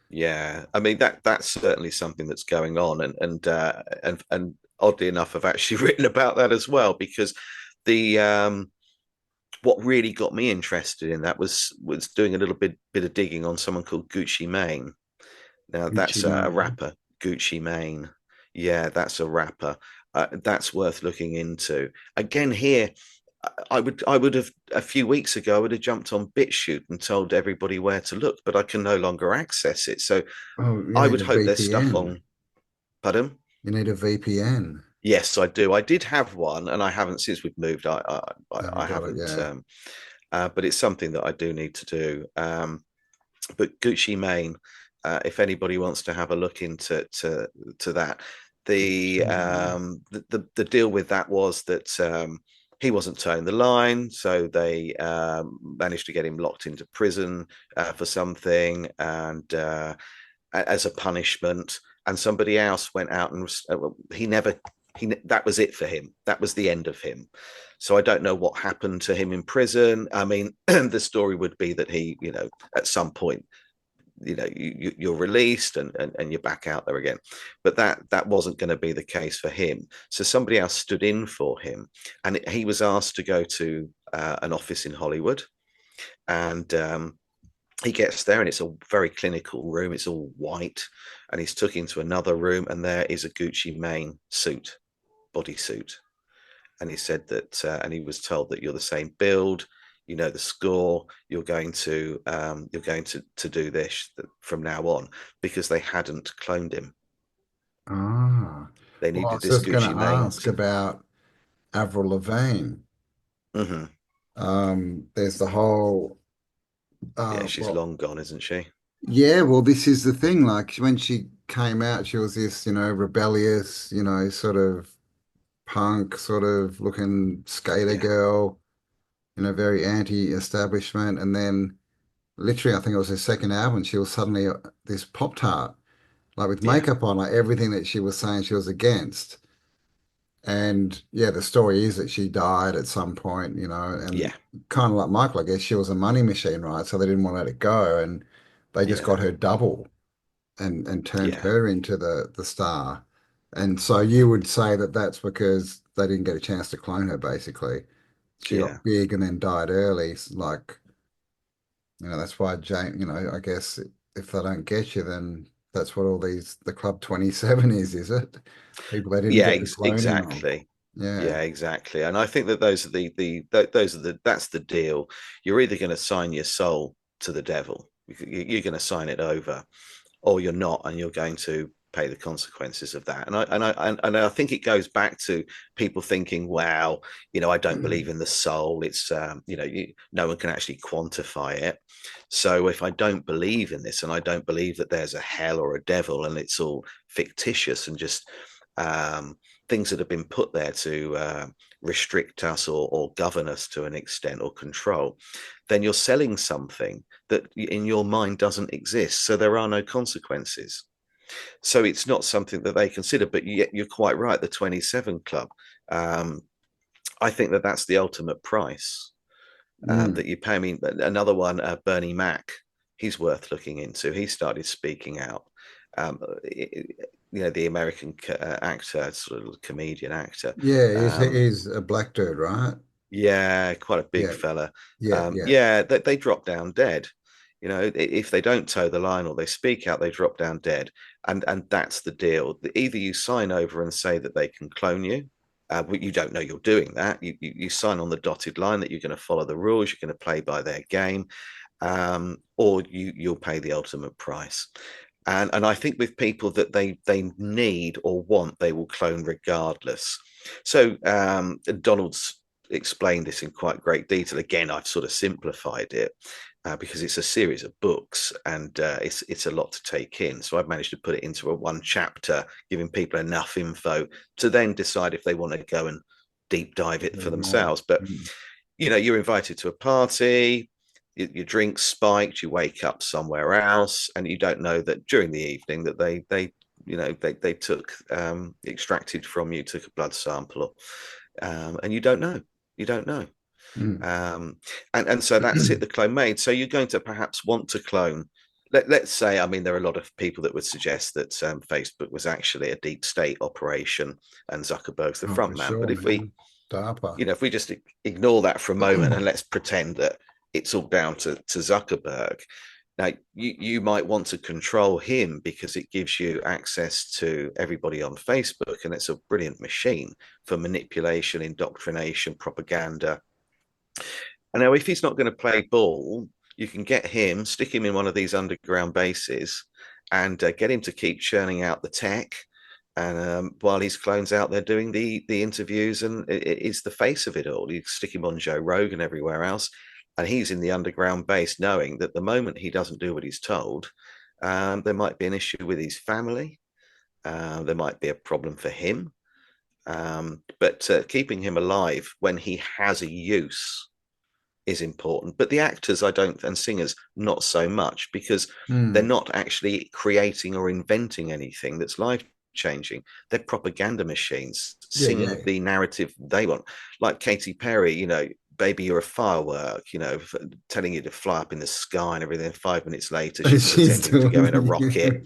yeah. I mean that's certainly something that's going on, and oddly enough, I've actually written about that as well because the what really got me interested in that was doing a little bit of digging on someone called Gucci Mane. Now Gucci that's a Mane. rapper, Gucci Mane. Yeah, that's a rapper. That's worth looking into. Again, here I would have a few weeks ago I would have jumped on BitChute and told everybody where to look, but I can no longer access it. So Oh, you I need would a hope there's stuff VPN. on. Pardon? You need a VPN. Yes, I do. I did have one, and I haven't since we've moved. I haven't I got it haven't. yet. But it's something that I do need to do. But Gucci Mane, if anybody wants to have a look into to that, Gucci Mane. the deal with that was that he wasn't towing the line, so they managed to get him locked into prison for something, and as a punishment. And somebody else went out and he never that was it for him. That was the end of him. So I don't know what happened to him in prison. I mean, the story would be that he, at some point, you're released and you're back out there again, but that wasn't going to be the case for him. So somebody else stood in for him, and he was asked to go to an office in Hollywood, and he gets there and it's a very clinical room. It's all white, and he's took into another room, and there is a Gucci Mane suit, bodysuit, and he said that, and he was told that you're the same build, you know the score, you're going to do this from now on, because they hadn't cloned him. Ah. They Well, I needed was this just going to Gucci Mane ask to. about Avril Lavigne. Mhm. There's the whole, Yeah, she's well, long gone, isn't she? yeah, well, this is the thing. Like when she came out, she was this, rebellious, sort of punk, sort of looking skater Yeah, girl, very anti-establishment. And then literally, I think it was her second album, she was suddenly this pop tart, like with yeah, makeup on, like everything that she was saying she was against. And yeah, the story is that she died at some point, and Yeah, kind of like Michael, I guess she was a money machine, right? So they didn't want to let it go, and they just got yeah, her double and turned yeah, her into the star. And so you would say that that's because they didn't get a chance to clone her, basically. She yeah. got big and then died early. Like, that's why I guess if they don't get you, then that's what all the Club 27 is it? People they didn't Yeah, get the cloning on. exactly. Yeah. Yeah, exactly. And I think that those are those are the that's the deal. You're either going to sign your soul to the devil, you're going to sign it over, or you're not, and you're going to pay the consequences of that. And I think it goes back to people thinking, "Wow, I don't believe in the soul. It's no one can actually quantify it. So if I don't believe in this, and I don't believe that there's a hell or a devil, and it's all fictitious and just things that have been put there to restrict us or govern us to an extent or control, then you're selling something that in your mind doesn't exist. So there are no consequences. So it's not something that they consider. But yet you're quite right. The 27 Club, um, I think that that's the ultimate price Mm. that you pay. I mean, another one, Bernie Mac, he's worth looking into. He started speaking out. The American actor, sort of comedian actor. Yeah, Um, he's a black dude, right? yeah, quite a big Yeah, fella. yeah, yeah. Yeah, they drop down dead. If they don't toe the line or they speak out, they drop down dead. And that's the deal. Either you sign over and say that they can clone you, but you don't know you're doing that. You sign on the dotted line that you're going to follow the rules, you're going to play by their game, or you'll pay the ultimate price. And I think with people that they need or want, they will clone regardless. So Donald's explained this in quite great detail. Again, I've sort of simplified it because it's a series of books and it's a lot to take in. So I've managed to put it into a one chapter, giving people enough info to then decide if they want to go and deep dive it for There's more. themselves. But Mm. you're invited to a party, your drink's spiked, you wake up somewhere else, and you don't know that during the evening that they took extracted from you, took a blood sample, and you don't know. Mm. Um, and so that's it, the clone made. So you're going to perhaps want to clone. Let's say, I mean, there are a lot of people that would suggest that Facebook was actually a deep state operation and Zuckerberg's the Oh, for front man. sure, But man. DARPA. if we just ignore that for a moment and let's pretend that it's all down to Zuckerberg. Now, you might want to control him because it gives you access to everybody on Facebook, and it's a brilliant machine for manipulation, indoctrination, propaganda. And now, if he's not going to play ball, you can get him, stick him in one of these underground bases, and get him to keep churning out the tech. And while his clones out there doing the interviews, and it's the face of it all. You stick him on Joe Rogan everywhere else, and he's in the underground base, knowing that the moment he doesn't do what he's told, there might be an issue with his family. There might be a problem for him. But keeping him alive when he has a use is important. But the actors, I don't, and singers, not so much because they're Mm. not actually creating or inventing anything that's life changing. They're propaganda machines, Yeah, yeah. sing the narrative they want. Like Katy Perry, baby, you're a firework, telling you to fly up in the sky and everything. 5 minutes later, she's She's pretending to go in a doing. rocket.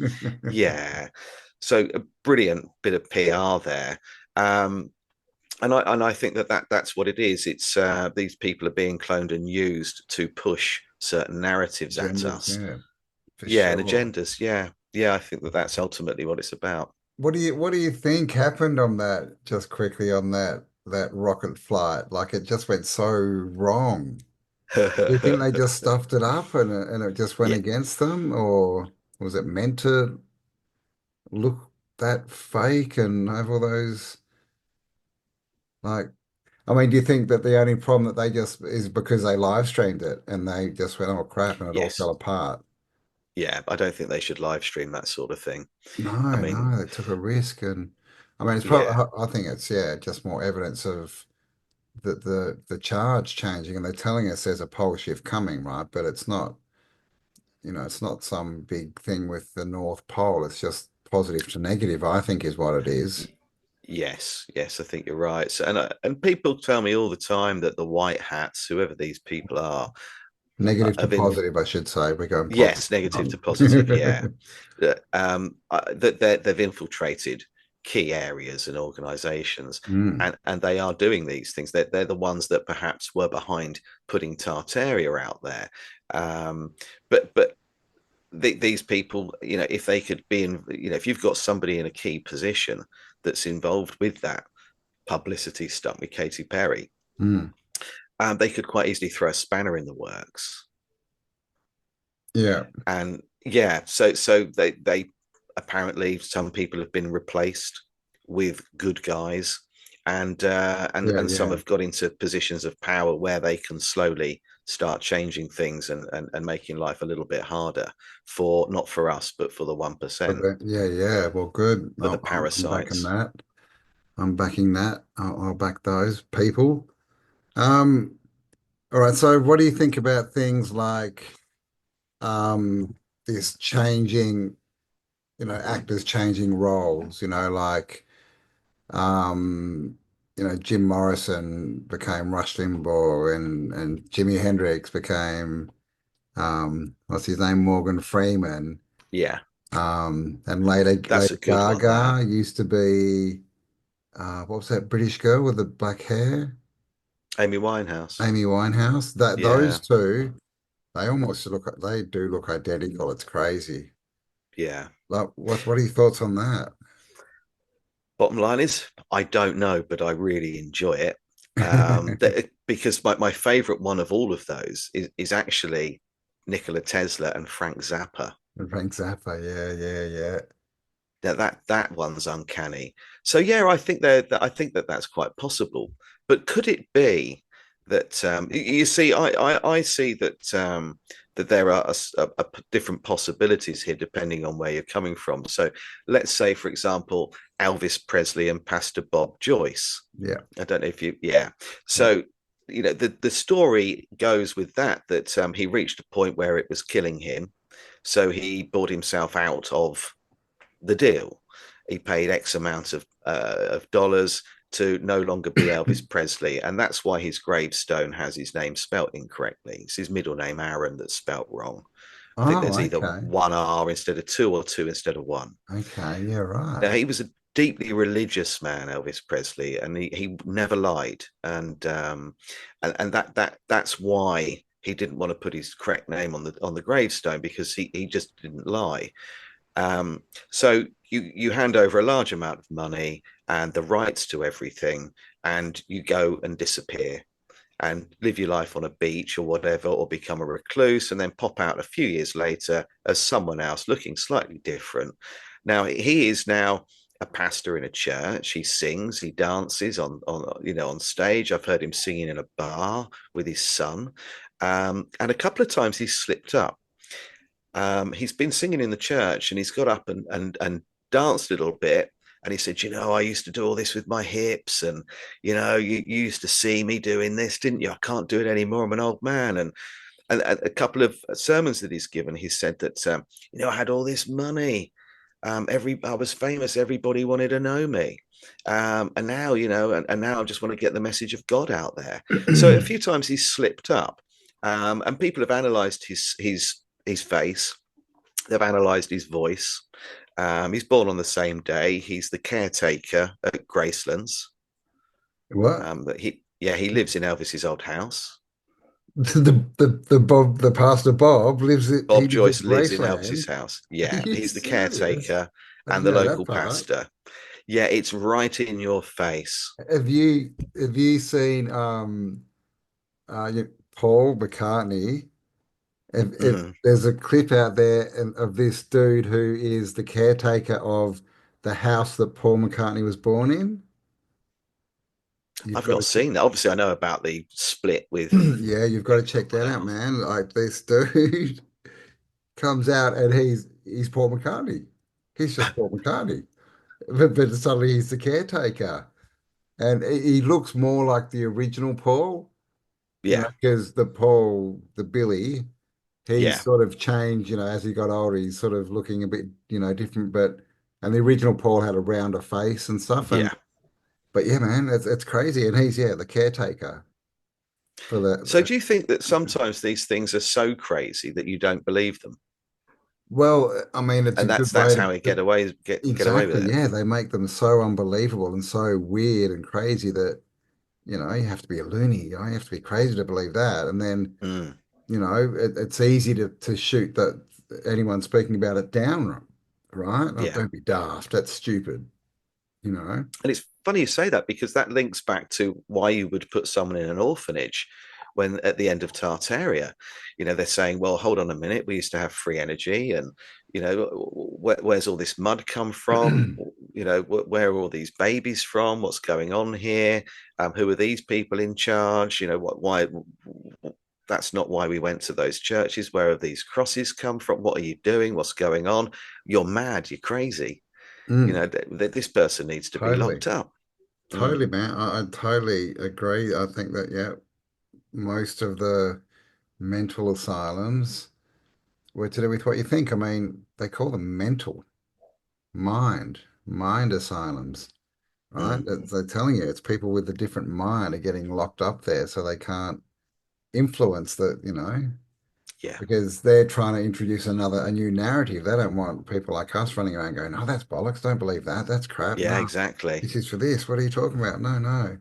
Yeah. So a brilliant bit of PR there. Um, and I think that's what it is. It's these people are being cloned and used to push certain narratives at Genders, us. yeah, for Yeah, and sure. agendas. Yeah, yeah. I think that that's ultimately what it's about. What do you think happened on that, just quickly on that rocket flight? Like it just went so wrong. Do you think they just stuffed it up and it just went Yeah. against them, or was it meant to look that fake and have all those like I mean, do you think that the only problem that they just is because they live streamed it and they just went, oh crap, and it all fell Yes. apart? Yeah. I don't think they should live stream that sort of thing. I No, mean, no, they took a risk, and I mean, it's probably. yeah. I think it's yeah, just more evidence of the charge changing, and they're telling us there's a pole shift coming, right? But it's not, it's not some big thing with the North Pole. It's just positive to negative, I think, is what it is. Yes, yes, I think you're right. So, and people tell me all the time that the white hats, whoever these people Negative to have in positive, I should say. We're going positive. yes, negative to positive, yeah, that they've infiltrated key areas and organisations, Mm, and they are doing these things. They're the ones that perhaps were behind putting Tartaria out there, but these people, if they could be in, if you've got somebody in a key position that's involved with that publicity stunt with Katy Perry, mm. they could quite easily throw a spanner in the works. Yeah, And yeah, so they apparently some people have been replaced with good guys, yeah, and some yeah. have got into positions of power where they can slowly start changing things and making life a little bit harder for not for us but for the 1%, Yeah, yeah. Well, good. for the I'm backing parasites. that. I'm backing that. I'll back those people. Um, all right. So, what do you think about things like this changing, actors changing roles? Um, Jim Morrison became Rush Limbaugh, and Jimi Hendrix became what's his name, Morgan Freeman. Yeah, And later, that's a good one, that. Gaga used to be what was that British girl with the black hair? Amy Winehouse. Amy Winehouse. That those Yeah, two, they do look identical. It's crazy. yeah. Like, what are your thoughts on that? Bottom line is, I don't know, but I really enjoy it. Because my favorite one of all of those is actually Nikola Tesla and Frank Zappa. Frank Zappa, yeah, yeah, yeah. That one's uncanny. So yeah, I think that that's quite possible. But could it be that you see, I see that that there are different possibilities here depending on where you're coming from. So let's say, for example, Elvis Presley and Pastor Bob Joyce. Yeah. I don't know if you, yeah. So the story goes with that he reached a point where it was killing him, so he bought himself out of the deal. He paid X amount of dollars to no longer be Elvis Presley, and that's why his gravestone has his name spelt incorrectly. It's his middle name Aaron that's spelt wrong. I think Oh, there's either okay. one R instead of two or two instead of one. Okay, yeah, right. Now he was a deeply religious man, Elvis Presley, and he never lied, and that's why he didn't want to put his correct name on the gravestone, because he just didn't lie. So you hand over a large amount of money and the rights to everything, and you go and disappear and live your life on a beach or whatever, or become a recluse, and then pop out a few years later as someone else looking slightly different. Now he is now a pastor in a church. He sings, he dances on stage. I've heard him singing in a bar with his son, and a couple of times he's slipped up. He's been singing in the church and he's got up and danced a little bit. And he said, I used to do all this with my hips. And, you used to see me doing this, didn't you? I can't do it anymore. I'm an old man. And a couple of sermons that he's given, he said that, I had all this money. I was famous. Everybody wanted to know me. And now, and now I just want to get the message of God out there. So a few times he's slipped up. And people have analyzed his face. They've analysed his voice. He's born on the same day. He's the caretaker at Gracelands. What? That he lives in Elvis's old house. The Pastor Bob he Bob lives in Joyce lives in Elvis's Graceland. house. Are Yeah, you he's the serious? caretaker I and didn't the know that local part. pastor. Yeah, it's right in your face. Have you seen Paul McCartney? If Mm. there's a clip out there of this dude who is the caretaker of the house that Paul McCartney was born in. You've I've got not to, seen that. Obviously, I know about the split with yeah, you've got to check that someone out, else. man. Like this dude comes out and he's Paul McCartney. He's just Paul McCartney, but suddenly he's the caretaker, and he looks more like the original Paul, Yeah, because the Billy, he's yeah, sort of changed, as he got older. He's sort of looking a bit, different, and the original Paul had a rounder face and stuff, and yeah. But yeah, man, it's crazy. And he's, yeah, the caretaker for So the do you think that sometimes these things are so crazy that you don't believe them? well, I mean, it's a And good that's way how he get away with exactly, it. yeah, they make them so unbelievable and so weird and crazy that, you have to be a loony, you have to be crazy to believe that. And then, Mm, it's easy to shoot that anyone speaking about it down, right? Oh, yeah. don't be daft. That's stupid, you know? And it's funny you say that because that links back to why you would put someone in an orphanage when at the end of Tartaria, they're saying, well, hold on a minute, we used to have free energy and, where's all this mud come from? Where are all these babies from? What's going on here? Who are these people in charge? Why? That's not why we went to those churches. Where have these crosses come from? What are you doing? What's going on? You're mad. You're crazy. Mm, This person needs to be totally. locked up. Mm, Totally, man. I totally agree. I think that, yeah, most of the mental asylums were to do with what you think. I mean, they call them mental mind asylums, right? mm, They're telling you it's people with a different mind are getting locked up there so they can't influence yeah, because they're trying to introduce a new narrative. They don't want people like us running around going, oh, that's bollocks. Don't believe that. That's crap. yeah, No, exactly. this is for this. What are you talking about? No, no.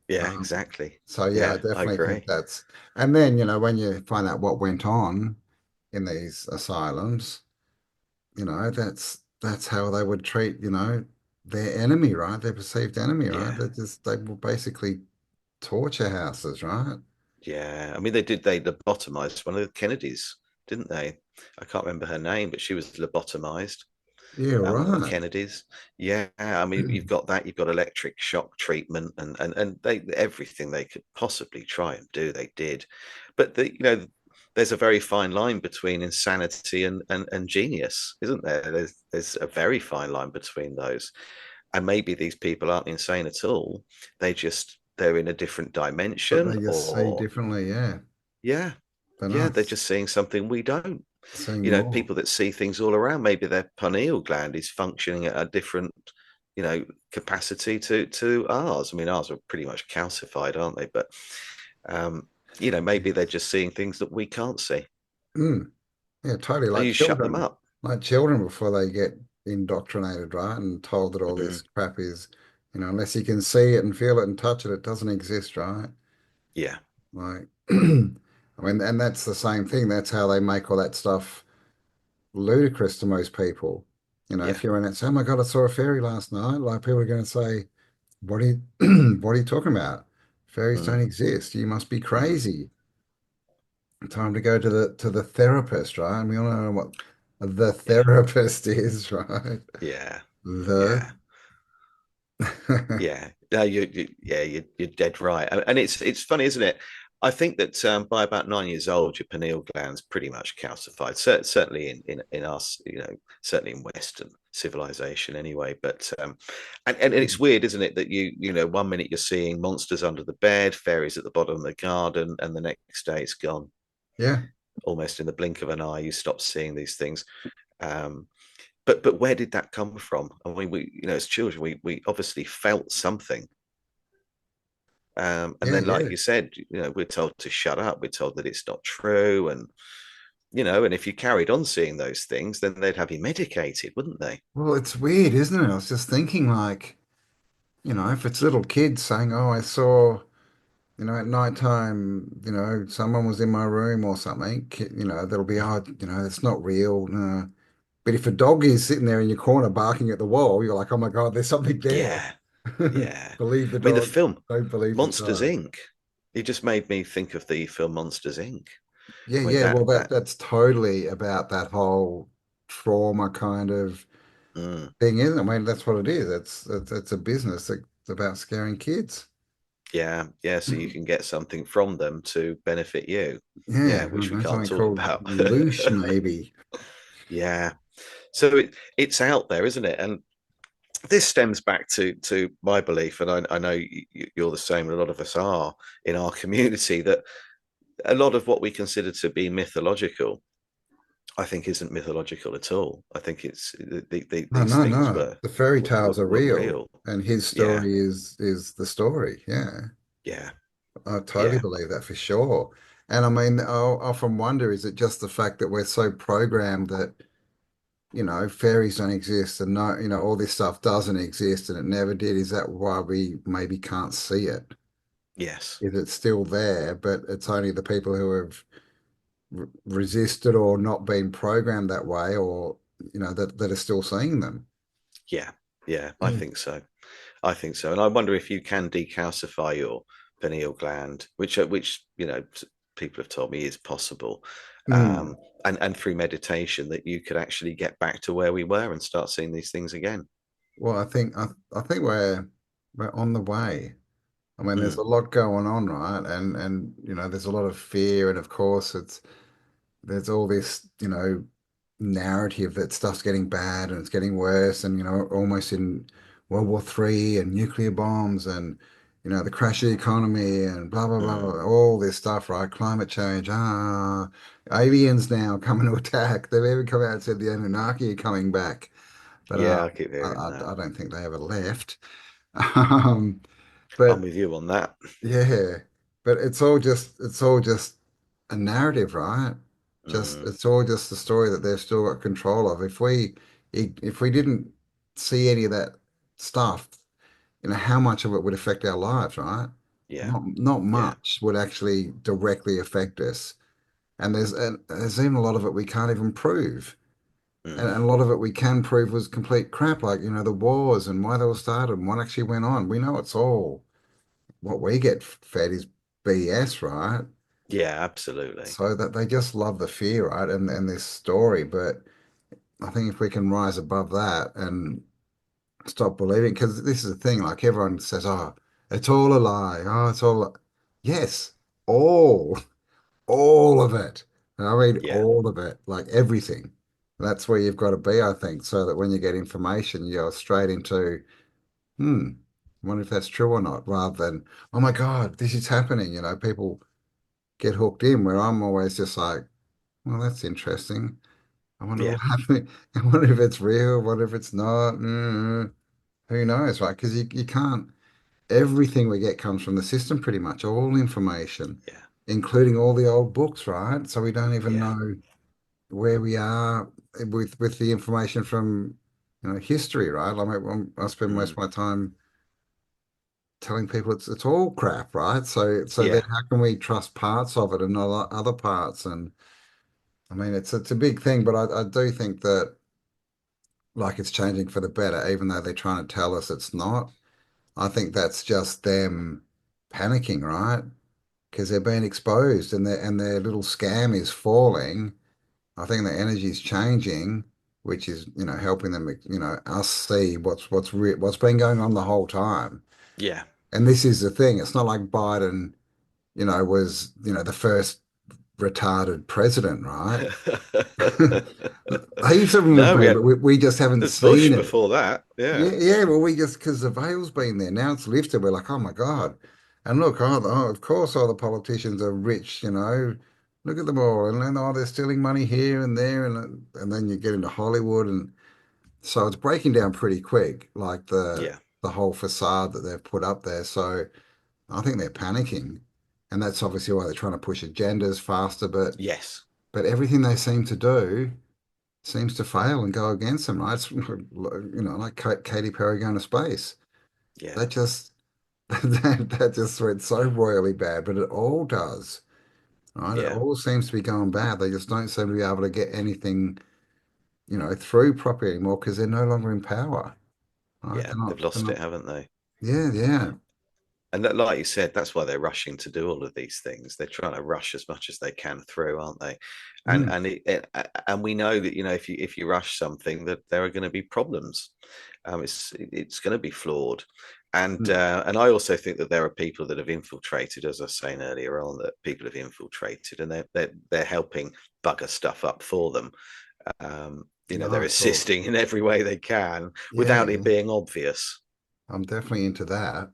Yeah, Um, exactly. so yeah, I Yeah, I definitely think agree. and then, when you find out what went on in these asylums, that's how they would treat, their enemy, right? Their perceived enemy, right? Yeah, They will basically torture houses, right? yeah. I mean, they lobotomized one of the Kennedys, didn't they? I can't remember her name, but she was lobotomized. Yeah, One of the right. Kennedys. Yeah, I mean, you've got that. You've got electric shock treatment, and they everything they could possibly try and do, they did. But there's a very fine line between insanity and genius, isn't there? There's a very fine line between those. And maybe these people aren't insane at all. They're in a different But dimension, they just see or differently, yeah, yeah, than yeah, they're us, just seeing something we don't. seeing more. People that see things all around, maybe their pineal gland is functioning at a different, capacity to ours. I mean, ours are pretty much calcified, aren't they? But maybe they're Yes. just seeing things that we can't see. Mm, yeah, totally So you shut them up. like children before they get indoctrinated, right? And told that all this Mm, crap is, unless you can see it and feel it and touch it, it doesn't exist, right? yeah, Like, I mean, and that's the same thing. That's how they make all that stuff ludicrous to most people. yeah, If you're in it, say, oh my God, I saw a fairy last night. Like people are going to say, what are you, what are you talking about? Fairies don't mm, exist. You must be mm, crazy. Time to go to the therapist, right? And we all know what the yeah, therapist is, right? yeah, The yeah. Yeah, no, yeah, you're dead right, and it's funny, isn't it? I think that by about 9 years old, your pineal gland's pretty much calcified. Certainly in us, certainly in Western civilization, anyway. But and it's weird, isn't it, that one minute you're seeing monsters under the bed, fairies at the bottom of the garden, and the next day it's gone. yeah. Almost in the blink of an eye, you stop seeing these things. Um, but where did that come from? I mean, we as children, we obviously felt something, and Yeah, then, like yeah. you said, we're told to shut up. We're told that it's not true, and and if you carried on seeing those things, then they'd have you medicated, wouldn't they? Well, it's weird, isn't it? I was just thinking like, if it's little kids saying, "Oh, I saw, at nighttime, someone was in my room or something," that'll be, oh, it's not real. No. But if a dog is sitting there in your corner barking at the wall, you're like, oh my God, there's something there. Yeah, yeah. Believe the I mean, the dog. film Don't believe the Monsters dog. Inc. It just made me think of the film Monsters Inc. Yeah, I mean yeah. Well, that that's totally about that whole trauma kind of mm, thing, isn't it? I mean, that's what it is. It's a business that's about scaring kids. yeah, yeah. So you can get something from them to benefit you. Yeah, Yeah, I don't which we know, can't something talk called about. loosh, maybe. Yeah. So it's out there, isn't it? And this stems back to my belief, and I know you're the same, and a lot of us are in our community, that a lot of what we consider to be mythological I think isn't mythological at all. I think it's No, these no, things no. The fairy tales are were real, real. and his Yeah, story is the story. Yeah, yeah, I totally yeah, believe that for sure. And I mean, I often wonder, is it just the fact that we're so programmed that, fairies don't exist and no, all this stuff doesn't exist and it never did? Is that why we maybe can't see it? yes, Is it still there, but it's only the people who have resisted or not been programmed that way, or that are still seeing them. yeah, yeah. I Mm. think so. I think so. And I wonder if you can decalcify your pineal gland, which people have told me is possible, Mm. um, and through meditation that you could actually get back to where we were and start seeing these things again. Well, I think we're on the way. I mean, there's a Mm, lot going on, right? And there's a lot of fear, and of course, there's all this, narrative that stuff's getting bad and it's getting worse, and almost in World War III and nuclear bombs and the crash of the economy and blah blah blah, mm. blah, all this stuff, right? Climate change, aliens now coming to attack. They've even come out and said the Anunnaki are coming back, but Yeah, I keep I, hearing I, that. I don't think they ever left. Um, I'm but with you on that. yeah, but it's all just a narrative, right? Just Mm, it's all just the story that they've still got control of. If we didn't see any of that stuff, how much of it would affect our lives, right? yeah, Not yeah, much would actually directly affect us. And there's even a lot of it we can't even prove. And a mm, lot of it we can prove was complete crap, like, the wars and why they were started and what actually went on. We know it's all what we get fed is BS, right? yeah, absolutely. So that they just love the fear, right? And this story. But I think if we can rise above that and stop believing, because this is the thing, like everyone says, oh, it's all a lie. Oh, it's all, yes, all, all of it. I mean, Yeah, all of it, like everything. That's where you've got to be, I think, so that when you get information, you go straight into, hmm, I wonder if that's true or not, rather than, oh my God, this is happening. People get hooked in, where I'm always just like, well, that's interesting. I wonder yeah, what happened. I wonder if it's real. I wonder if it's not. Who knows, right? Because you can't, everything we get comes from the system pretty much, all information, yeah, including all the old books, right? So we don't even yeah, know where we are with the information from, history, right? I spend most mm, of my time telling people it's all crap, right? So then yeah, how can we trust parts of it and not other parts? And I mean, it's a big thing, but I do think that like it's changing for the better, even though they're trying to tell us it's not. I think that's just them panicking, right? Because they're being exposed and their little scam is falling. I think the energy is changing, which is, helping them, us see what's been going on the whole time. yeah. And this is the thing. It's not like Biden, was, the first retarded president, right? Heaps of them have No, been, but we just haven't there's seen Bush it. before that. Yeah, Yeah, yeah, well, we just because the veil's been there. Now it's lifted. We're like, oh my God. And look, of course, all the politicians are rich, Look at them all. And then, they're stealing money here and there. And then you get into Hollywood. And so it's breaking down pretty quick, like the yeah, the whole facade that they've put up there. So I think they're panicking. And that's obviously why they're trying to push agendas faster. yes, But everything they seem to do seems to fail and go against them, right? It's, like Katy Perry going to space. yeah, That just that just went so royally bad, but it all does, right? It yeah, all seems to be going bad. They just don't seem to be able to get anything, through properly anymore because they're no longer in power, right? yeah. They're not, They've they're lost not, it, haven't they? yeah, yeah. And that, like you said, that's why they're rushing to do all of these things. They're trying to rush as much as they can through, aren't they? And Mm, and we know that if you rush something, that there are going to be problems. It's going to be flawed, mm. and I also think that there are people that have infiltrated, as I was saying earlier on, that people have infiltrated, and they're helping bugger stuff up for them. No, They're of course. assisting in every way they can without it Yeah, being obvious. I'm definitely into that.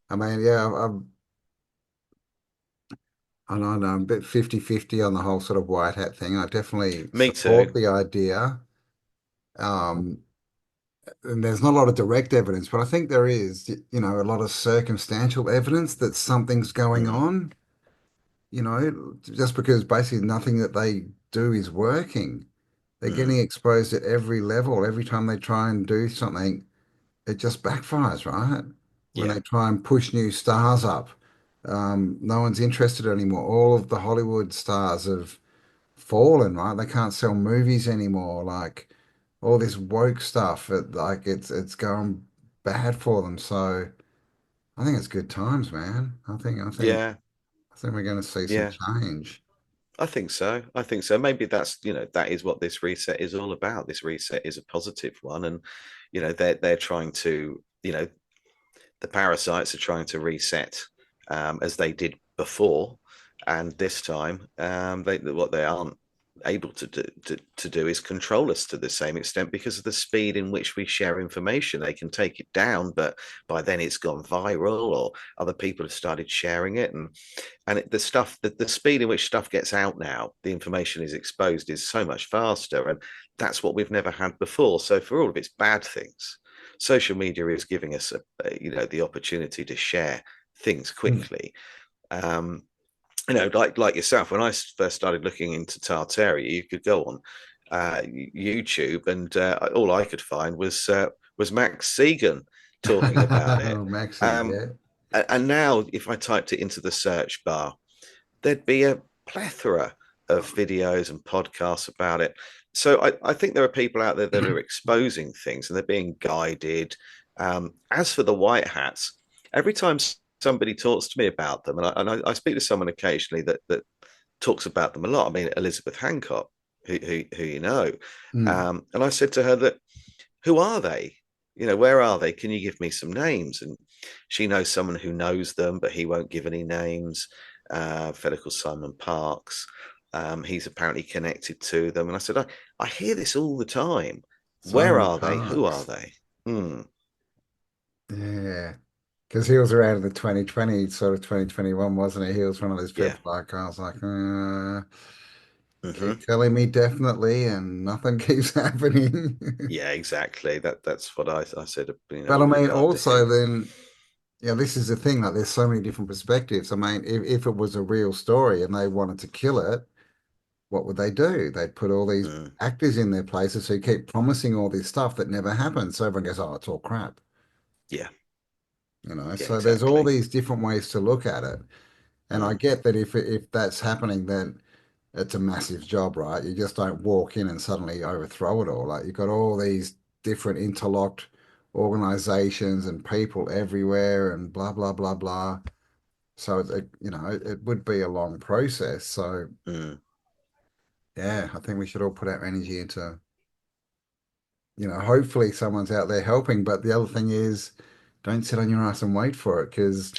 I mean, yeah, And I know I'm a bit 50-50 on the whole sort of white hat thing. I definitely Me support too. the idea. Um, and there's not a lot of direct evidence, but I think there is, a lot of circumstantial evidence that something's going Mm, on, just because basically nothing that they do is working. They're mm, getting exposed at every level. Every time they try and do something, it just backfires, right? When yeah, they try and push new stars up, no one's interested anymore. All of the Hollywood stars have fallen, right? They can't sell movies anymore. Like all this woke stuff, it's going bad for them. So I think it's good times, man. yeah, I think we're going to see some yeah. change. I think so. I think so. Maybe that's, that is what this reset is all about. This reset is a positive one, and they're trying to, the parasites are trying to reset, as they did before, and this time, what they aren't able to do is control us to the same extent because of the speed in which we share information. They can take it down, but by then it's gone viral, or other people have started sharing it, the stuff, the speed in which stuff gets out now, the information is exposed, is so much faster, and that's what we've never had before. So for all of its bad things, social media is giving us the opportunity to share things Mm. quickly. um like yourself, when I first started looking into Tartaria, you could go on YouTube, and all I could find was Max Segan talking about it. Maxi, um yeah. and now if I typed it into the search bar, there'd be a plethora of videos and podcasts about it. So I think there are people out there that are exposing things, and they're being guided. As for the white hats, every time somebody talks to me about them, and I speak to someone occasionally that talks about them a lot. I mean, Elizabeth Hancock, who you know, Mm. and I said to her that, who are they? Where are they? Can you give me some names? And she knows someone who knows them, but he won't give any names. A fellow called Simon Parks. He's apparently connected to them. And I said, I hear this all the time. Where Simon are they? Who are Parks. they? Hmm. Yeah. Because he was around in the 2020, sort of 2021, wasn't he? He was one of those Yeah. people like, I was like, keep Hmm. telling me definitely, and nothing keeps happening. Yeah, exactly. That's what I said, But I with mean, regard to also him. then, this is the thing, like there's so many different perspectives. I mean, if it was a real story and they wanted to kill it, what would they do? They'd put all these Mm. actors in their places who keep promising all this stuff that never happens. So everyone goes, oh, it's all crap. Yeah. Yeah, So there's all exactly. these different ways to look at it. And I Mm. get that if that's happening, then it's a massive job, right? You just don't walk in and suddenly overthrow it all. Like you've got all these different interlocked organizations and people everywhere and blah, blah, blah, blah. So it would be a long process. So Mm. yeah, I think we should all put our energy into, hopefully someone's out there helping. But the other thing is don't sit on your ass and wait for it because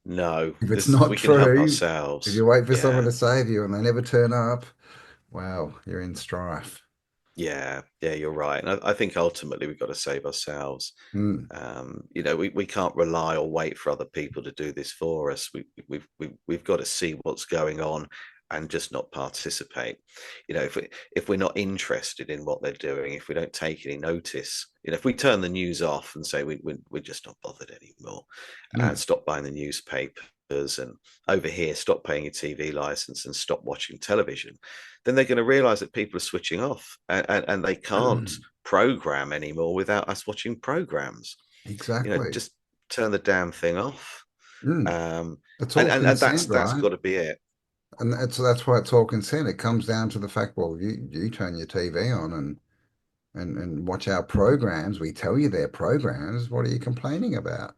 No, if it's this not we can help true, if you ourselves. wait for someone Yeah. to save you and they never turn up, well, you're in strife. Yeah, yeah, you're right. And I think ultimately we've got to save ourselves. Mm, We can't rely or wait for other people to do this for us. We've got to see what's going on and just not participate. If we're not interested in what they're doing, if we don't take any notice, if we turn the news off and say we're just not bothered anymore, and mm, stop buying the newspapers, and over here stop paying your TV license and stop watching television, then they're going to realize that people are switching off, and they can't program anymore without us watching programs. exactly. Just turn the damn thing off. Mm. um It's and all and, and that's consent, that's right? got to be it. And that's why it's all consent. It comes down to the fact, well, you turn your TV on and watch our programs. We tell you they're programs. What are you complaining about?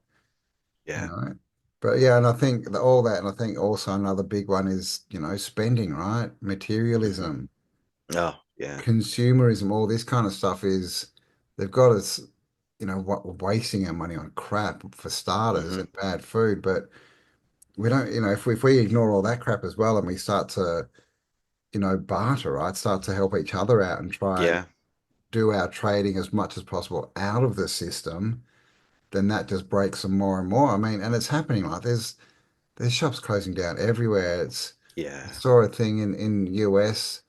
You Yeah. know? But yeah, and I think all that, and I think also another big one is, spending, right? Hmm. Materialism, Oh, yeah. consumerism, all this kind of stuff is they've got us, what wasting our money on crap for starters Hmm. and bad food, but we don't, if we ignore all that crap as well and we start to, barter, right? Start to help each other out and try and Yeah. do our trading as much as possible out of the system, then that just breaks them more and more. I mean, and it's happening like there's shops closing down everywhere. It's I Yeah. saw a thing in US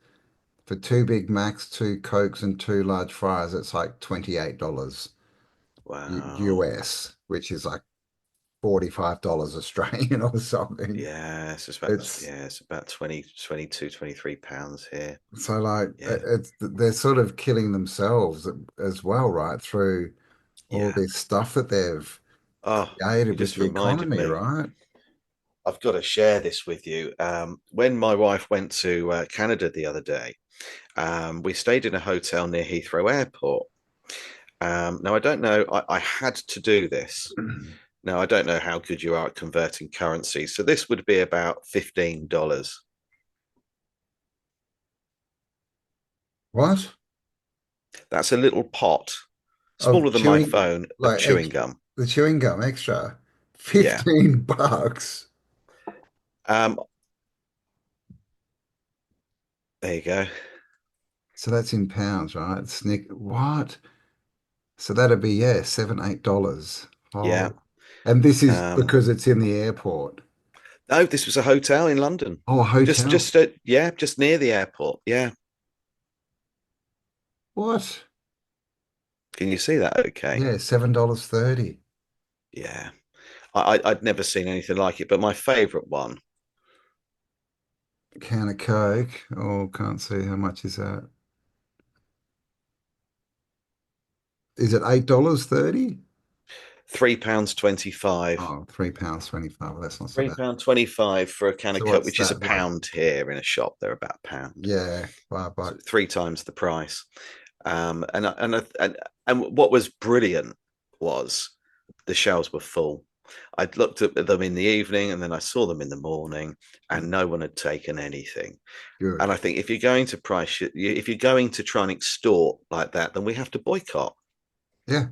for two Big Macs, two Cokes, and two large fries. It's like $28 Wow. US, which is like $45 Australian or something. Yeah, It's it's about 20, 22, 23 pounds here. so like Yeah. it's they're sort of killing themselves as well, right? Through all Yeah. this stuff that they've Oh, you created with just the reminded economy, me. right? I've got to share this with you. When my wife went to Canada the other day, we stayed in a hotel near Heathrow Airport. Now, I don't know, I had to do this. Now, I don't know how good you are at converting currency. So this would be about $15. What? That's a little pot, Of smaller than my chewing, phone, of like chewing gum. the chewing gum extra, Yeah. 15 bucks. Um, there you go. So that's in pounds, right? Snick, what? So that'd be, yeah, $7, $8. Yeah. Oh, and this is Um, because it's in the airport. no, this was a hotel in London. Oh, a hotel. Yeah, just near the airport. Yeah. What? Can you see that? Okay. Yeah, $7.30. Yeah. I'd never seen anything like it, but my favorite one, A can of Coke. Oh, can't see how much is that. Is it $8.30? £3 25. Oh, £3 25. Well, that's not so bad. £3 25 for a can of So Coke, what's which is a that like? pound here in a shop. They're about a pound. Yeah, five So bucks. three times the price. And what was brilliant was the shelves were full. I'd looked at them in the evening and then I saw them in the morning, and no one had taken anything. And Good. I think if you're going to if you're going to try and extort like that, then we have to boycott. Yeah,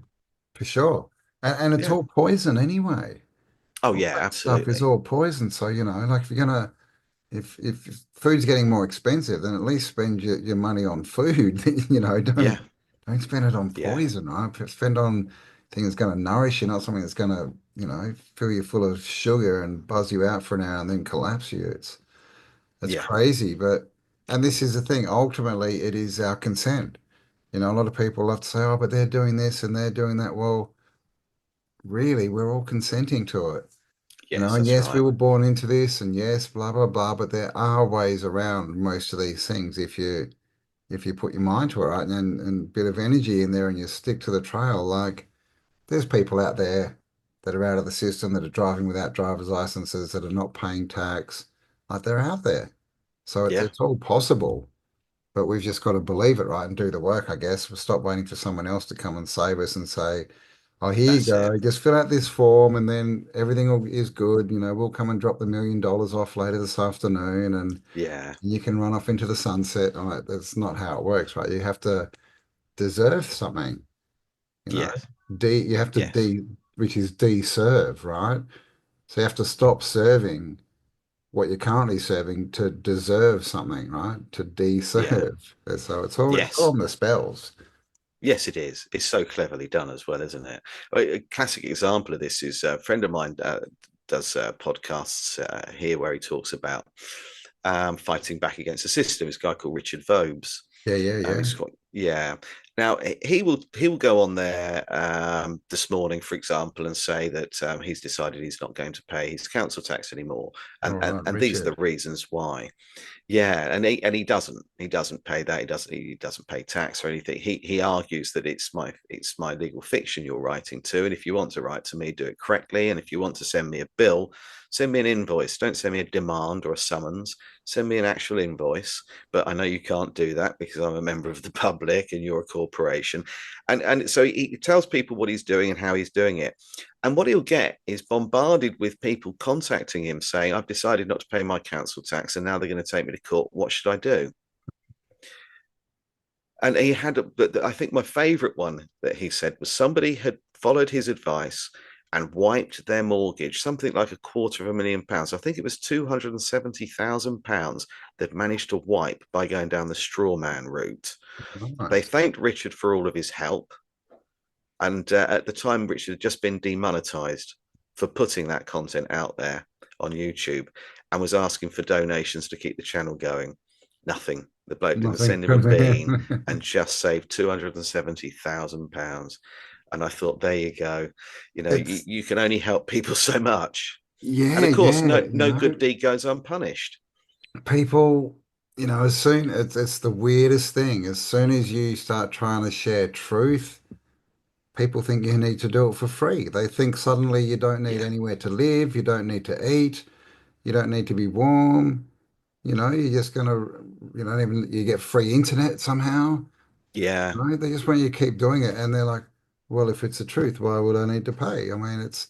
for sure. And it's Yeah. all poison anyway. Oh All yeah, that stuff is absolutely. all poison. So, like if you're gonna if food's getting more expensive, then at least spend your money on food. Yeah, Don't spend it on yeah, poison, right? Spend on things that's gonna nourish you, not something that's gonna, fill you full of sugar and buzz you out for an hour and then collapse you. It's yeah, crazy, and this is the thing, ultimately it is our consent. A lot of people love to say, oh, but they're doing this and they're doing that. Well, really, we're all consenting to it. yes, And that's yes, we right. were born into this, and yes, blah blah blah. But there are ways around most of these things if you put your mind to it, right, and a bit of energy in there, and you stick to the trail. Like there's people out there that are out of the system that are driving without driver's licenses that are not paying tax. Like they're out there, so Yeah, it's all possible. But we've just got to believe it, right, and do the work, I guess. We'll stop waiting for someone else to come and save us and say, oh, here you that's go. it. Just fill out this form and then is good. We'll come and drop the $1 million off later this afternoon and Yeah, you can run off into the sunset. All right, that's not how it works, right? You have to deserve something, you know. yes, You have to yes, which is deserve, right? So you have to stop serving what you're currently serving to deserve something, right? To yeah, deserve. So it's all yes. in the spells. Yes, it is. It's so cleverly done as well, isn't it? A classic example of this is a friend of mine does podcasts here where he talks about fighting back against the system. This guy called Richard Vobes. Yeah, yeah, yeah. He's got yeah. Now he will go on there this morning, for example, and say that he's decided he's not going to pay his council tax anymore, All and right, and these are Richard. the reasons why. Yeah, and he doesn't pay that. He doesn't pay tax or anything. He argues that it's my legal fiction you're writing to, and if you want to write to me, do it correctly. And if you want to send me a bill, send me an invoice. Don't send me a demand or a summons. Send me an actual invoice. But I know you can't do that because I'm a member of the public and you're a corporation. And so he tells people what he's doing and how he's doing it. And what he'll get is bombarded with people contacting him saying, I've decided not to pay my council tax and now they're going to take me to court. What should I do? And he had, but I think my favorite one that he said was somebody had followed his advice and wiped their mortgage, something like £250,000. I think it was £270,000 they've managed to wipe by going down the straw man route. They Nice. thanked Richard for all of his help. And at the time, Richard had just been demonetized for putting that content out there on YouTube. and was asking for donations to keep the channel going. Nothing. The bloke didn't Nothing send him a comes bean in. and just saved £270,000. And I thought, there you go. It's You can only help people so much. And yeah, of course, yeah, no good deed goes unpunished. people, as soon it's the weirdest thing. As soon as you start trying to share truth, people think you need to do it for free. They think suddenly you don't need Yeah, anywhere to live, you don't need to eat, you don't need to be warm. You're just gonna, you get free internet somehow. yeah, Right? They just want you to keep doing it, and they're like, well, if it's the truth, why would I need to pay? I mean, it's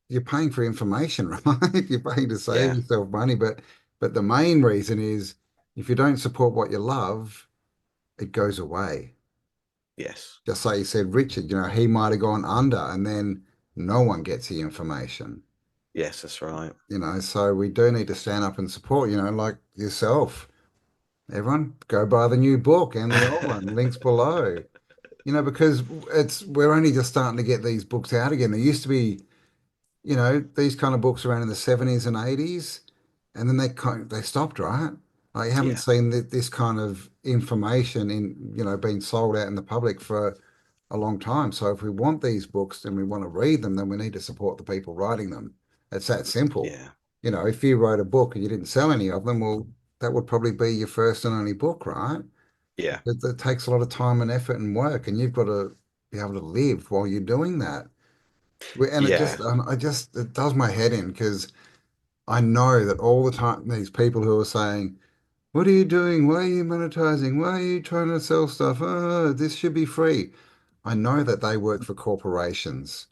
you're paying for information, right? You're paying to save yeah, yourself money, but the main reason is if you don't support what you love, it goes away. yes, Just like you said, Richard, he might have gone under and then no one gets the information. yes, that's right. So we do need to stand up and support, like yourself. Everyone, go buy the new book and the old one, links below. Because we're only just starting to get these books out again. There used to be these kind of books around in the 70s and 80s, and then they stopped, right? I haven't Yeah, seen this kind of information being sold out in the public for a long time. So if we want these books and we want to read them, then we need to support the people writing them. It's that simple. yeah, If you wrote a book and you didn't sell any of them, well, that would probably be your first and only book, right? yeah, It takes a lot of time and effort and work, and you've got to be able to live while you're doing that. And yeah, it does my head in because I know that all the time these people who are saying, "What are you doing? Why are you monetizing? Why are you trying to sell stuff? Oh, this should be free." I know that they work for corporations.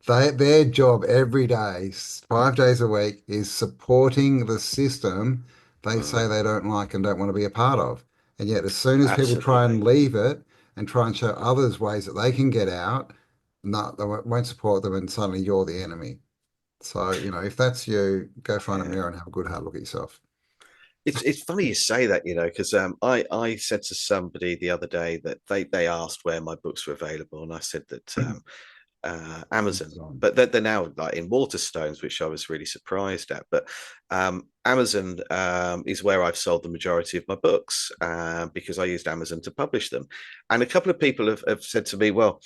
Their job every day, 5 days a week, is supporting the system they say mm, they don't like and don't want to be a part of. And yet, as soon as people try and absolutely. leave it and try and show others ways that they can get out, no, they won't support them, and suddenly you're the enemy. So, if that's you, go find a Yeah. mirror and have a good hard look at yourself. It's funny you say that, because I said to somebody the other day that they asked where my books were available, and I said that Amazon, Amazon. but they're now like in Waterstones, which I was really surprised at. But Amazon is where I've sold the majority of my books because I used Amazon to publish them. And a couple of people have said to me, well,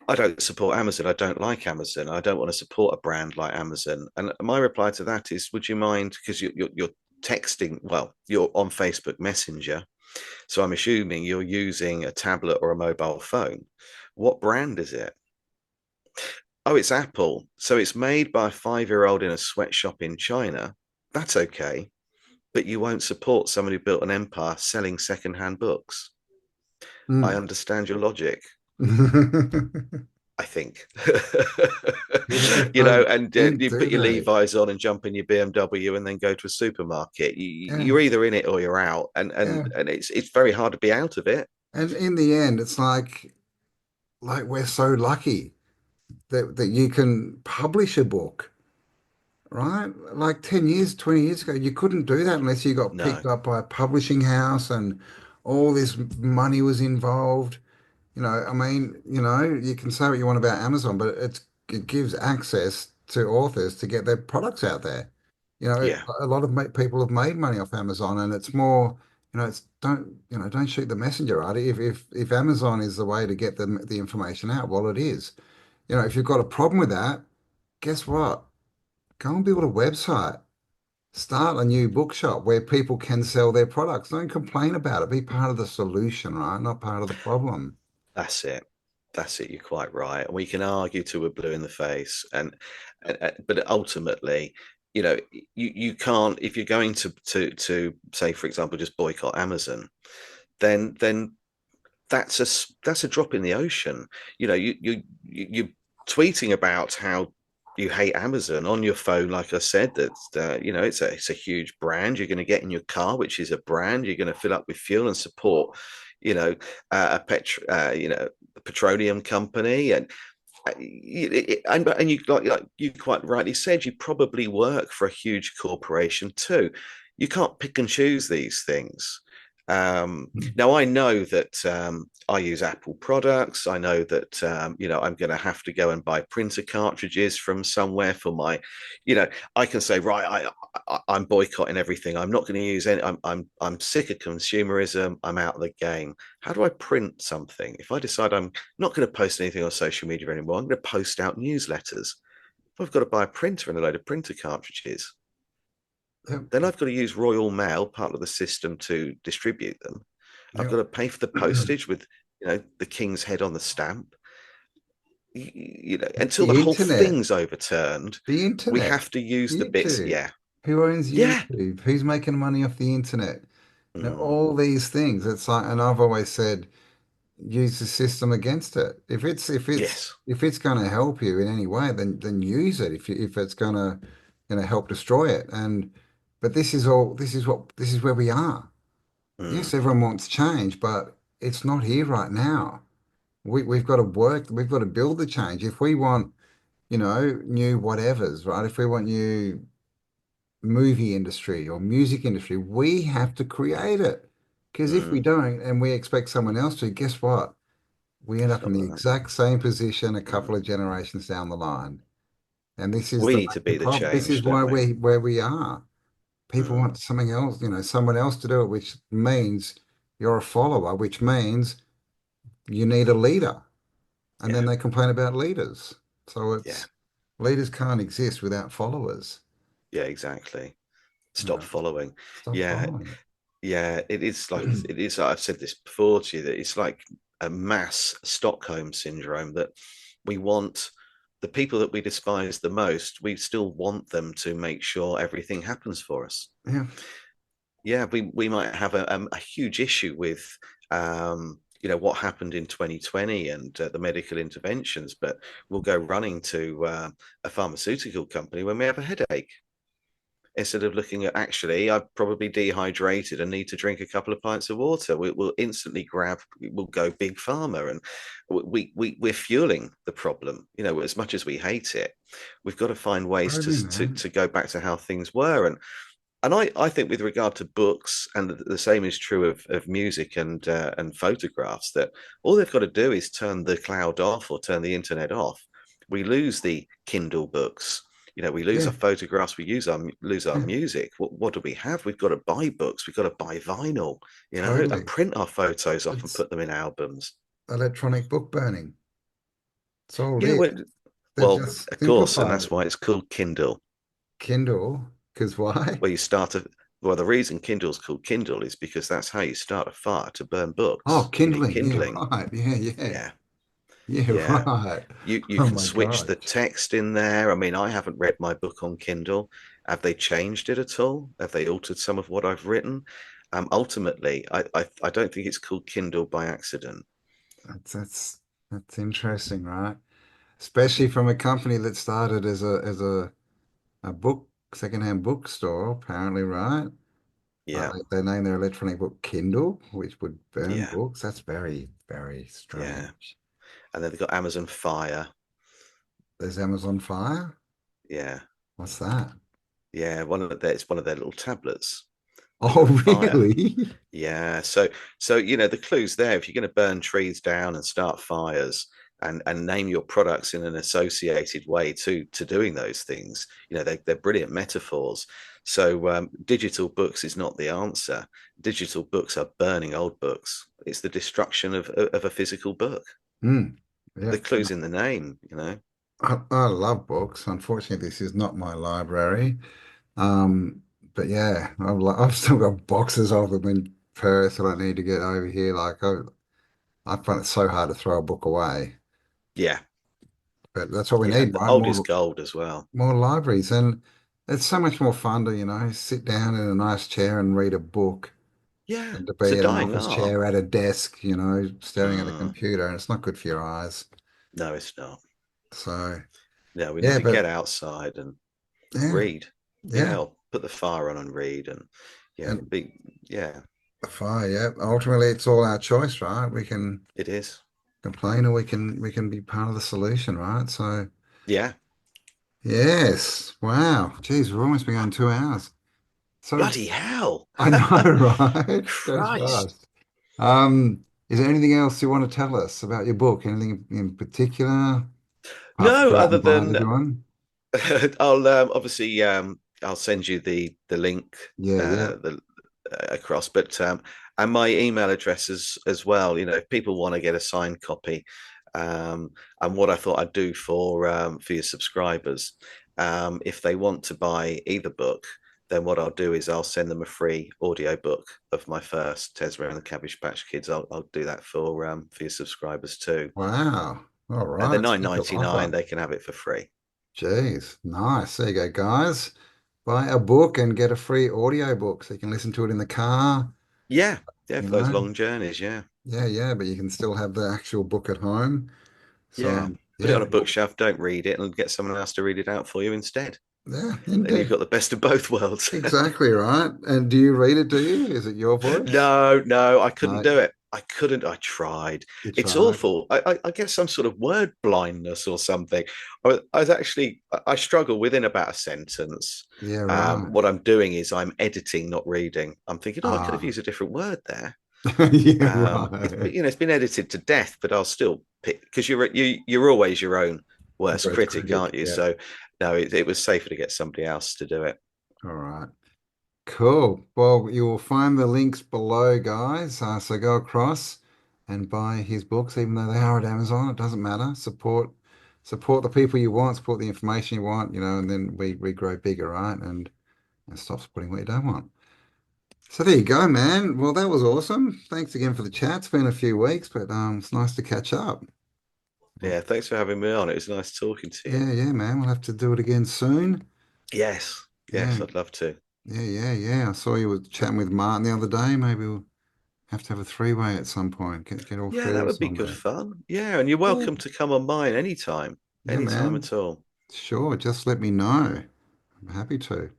I don't support Amazon. I don't like Amazon. I don't want to support a brand like Amazon. And my reply to that is, would you mind? Because you're texting, well, you're on Facebook Messenger. So I'm assuming you're using a tablet or a mobile phone. What brand is it? Oh, it's Apple. So it's made by a 5-year-old in a sweatshop in China. That's okay. But you won't support someone who built an empire selling secondhand books. I Mm. understand your logic. I think. People just don't And think, you do put your they? Levi's on and jump in your BMW and then go to a supermarket. Yeah, You're either in it or you're out, and yeah. it's very hard to be out of it. And in the end, it's like we're so lucky that you can publish a book, right? Like 10 years, 20 years ago, you couldn't do that unless you got No, picked up by a publishing house and all this money was involved. I mean, you can say what you want about Amazon, but it gives access to authors to get their products out there. yeah, A lot of people have made money off Amazon, and it's more, it's don't shoot the messenger, right? If Amazon is the way to get the information out, well, it is. If you've got a problem with that, guess what? Go and build a website. Start a new bookshop where people can sell their products. Don't complain about it. Be part of the solution, right? Not part of the problem. that's it. That's it. You're quite right. And we can argue till we're blue in the face, but ultimately, you can't if you're going to say, for example, just boycott Amazon, then that's a drop in the ocean. You tweeting about how you hate Amazon on your phone, like I said, that it's a huge brand. You're going to get in your car, which is a brand. You're going to fill up with fuel and support, a petroleum company, and you like you quite rightly said, you probably work for a huge corporation too. You can't pick and choose these things. Now I know that I use Apple products. I know that I'm going to have to go and buy printer cartridges from somewhere for my, I can say right, I'm boycotting everything. I'm not going to use any. I'm sick of consumerism. I'm out of the game. How do I print something? If I decide I'm not going to post anything on social media anymore, I'm going to post out newsletters. If I've got to buy a printer and a load of printer cartridges, then I've got to use Royal Mail, part of the system, to distribute them. I've Yeah. got to pay for the postage with, the king's head on the stamp. Until the The whole internet, thing's overturned, the we internet, have to use the bits. YouTube. Yeah, Who owns yeah, YouTube? Who's making money off the internet? mm, All these things. It's like, and I've always said, use the system against it. yes, If it's going to help you in any way, then use it. If it's going to help destroy it. And but this is where we are. mm, Yes, everyone wants change, but it's not here right now. We've got to work. We've got to build the change. If we want, new whatevers, right? If we want new movie industry or music industry, we have to create it. Because if we mm. don't and we expect someone else to, guess what? We end It's up in not the going to. exact same position a couple Mm. of generations down the line. And this is We the need to major be the problem. This change, is don't why we? we where we are. People Mm. want something else, someone else to do it, which means you're a follower, which means you need a leader. And then Yeah, they complain about leaders. So yeah, it's leaders can't exist without followers. yeah, exactly. You Stop know, following. stop Yeah, following yeah, it is like it. it is. I've said this before to you that it's like a mass Stockholm syndrome that we want the people that we despise the most, we still want them to make sure everything happens for us. Yeah, Yeah, we might have a huge issue with what happened in 2020 and the medical interventions, but we'll go running to a pharmaceutical company when we have a headache instead of looking at actually I'm probably dehydrated and need to drink a couple of pints of water. We'll instantly we'll go big pharma, and we're fueling the problem. As much as we hate it, we've got to find ways totally, to man. to go back to how things were. And I think with regard to books, and the same is true of music and photographs, that all they've got to do is turn the cloud off or turn the internet off. We lose the Kindle books. We lose Yeah, our photographs. Lose our yeah, music. What do we have? We've got to buy books. We've got to buy vinyl. And totally. print our photos off and It's put them in albums. electronic book burning. It's all it Yeah, is. They've well, just of course, and simplified that's it. why it's called Kindle. Kindle, because why? Where you start a Well, the reason Kindle's called Kindle is because that's how you start a fire to burn Oh, books. You need kindling. Yeah, kindling. right. Yeah, yeah. Yeah, Yeah, yeah. right. You Oh can my switch the gosh. text in there. I mean, I haven't read my book on Kindle. Have they changed it at all? Have they altered some of what I've written? Ultimately, I don't think it's called Kindle by accident. That's interesting, right? Especially from a company that started as a book secondhand bookstore, apparently, right? But Yeah, they name their electronic book Kindle, which would burn yeah, books. That's very, very yeah. strange. And then they've got Amazon Fire. There's Amazon Fire. Yeah, What's that? yeah. It's one of their little tablets that Oh, got a fire. really? Yeah, so the clue's there. If you're going to burn trees down and start fires and name your products in an associated way to doing those things, they're brilliant metaphors. So digital books is not the answer. Digital books are burning old books. It's the destruction of a physical book. Mm. The Yeah. clue's in the name. I love books. Unfortunately, this is not my library. Um, but yeah, I've still got boxes of them in Perth that I need to get over here. I find it so hard to throw a book away. Yeah, But that's what we yeah. need, The right? old is gold as well. More libraries. And it's so much more fun to, sit down in a nice chair and read a book Yeah, than to it's a be in an dying office art. chair at a desk, staring at a Mm, computer. And it's not good for your eyes. no, it's not. So, No, we need yeah, to get but outside and yeah, read, yeah. or put the fire on and read, and And yeah, the fire, yeah. Ultimately, it's all our choice, right? We can it is. complain or we can be part of the solution, right? So, Yeah, yes. Wow. Geez, we've almost been going 2 hours. So Bloody hell. I know, right? Goes Christ. fast. Is there anything else you want to tell us about your book? Anything in particular, apart from No, go out other and buy than the one? I'll obviously I'll send you the link Yeah, yeah. the across, but and my email address as well. You know, if people want to get a signed copy, and what I thought I'd do for your subscribers, if they want to buy either book, then what I'll do is I'll send them a free audio book of my first Tesra and the Cabbage Patch Kids. I'll do that for your subscribers too. Wow. All And they're right. nine Special ninety nine. offer. They can have it for free. Jeez. Nice. There you go, guys. Buy a book and get a free audio book so you can listen to it in the car, Yeah, yeah, you for those know. long journeys. Yeah, Yeah, yeah, but you can still have the actual book at home. So, yeah. Put it yeah, on a bookshelf. Don't read it, and get someone else to read it out for you instead. yeah, Then you've indeed. got the best of both worlds. Exactly right. And do you read it, do you? Is it your voice? No, no, I couldn't No, do it. I couldn't. I tried. you It's tried. awful. I get some sort of word blindness or something. I was actually I struggle within about a sentence. Yeah, right. What I'm doing is I'm editing, not reading. I'm thinking, oh, I could have Ah, used a different word there. yeah, It's right. you know it's been edited to death, but I'll still pick because you're always your own worst Worst critic, critic. aren't you? Yeah. So no, it was safer to get somebody else to do it. All right. Cool. Well, you will find the links below, guys. So go across and buy his books, even though they are at Amazon. It doesn't matter. Support the people you want, support the information you want, and then we grow bigger, right? And stop supporting what you don't want. So there you go, man. Well, that was awesome. Thanks again for the chat. It's been a few weeks, but it's nice to catch up. Well, Yeah, thanks for having me on. It was nice talking to you. yeah, yeah, man. We'll have to do it again soon. Yes, Yeah, yes, I'd love to. yeah, yeah, yeah. I saw you were chatting with Martin the other day. Maybe we'll have to have a three-way at some point. Get all Yeah, three that of would us be on good there. fun. Yeah, and you're Yeah. welcome to come on mine anytime, Yeah, anytime man. at all. Sure. Just let me know. I'm happy to.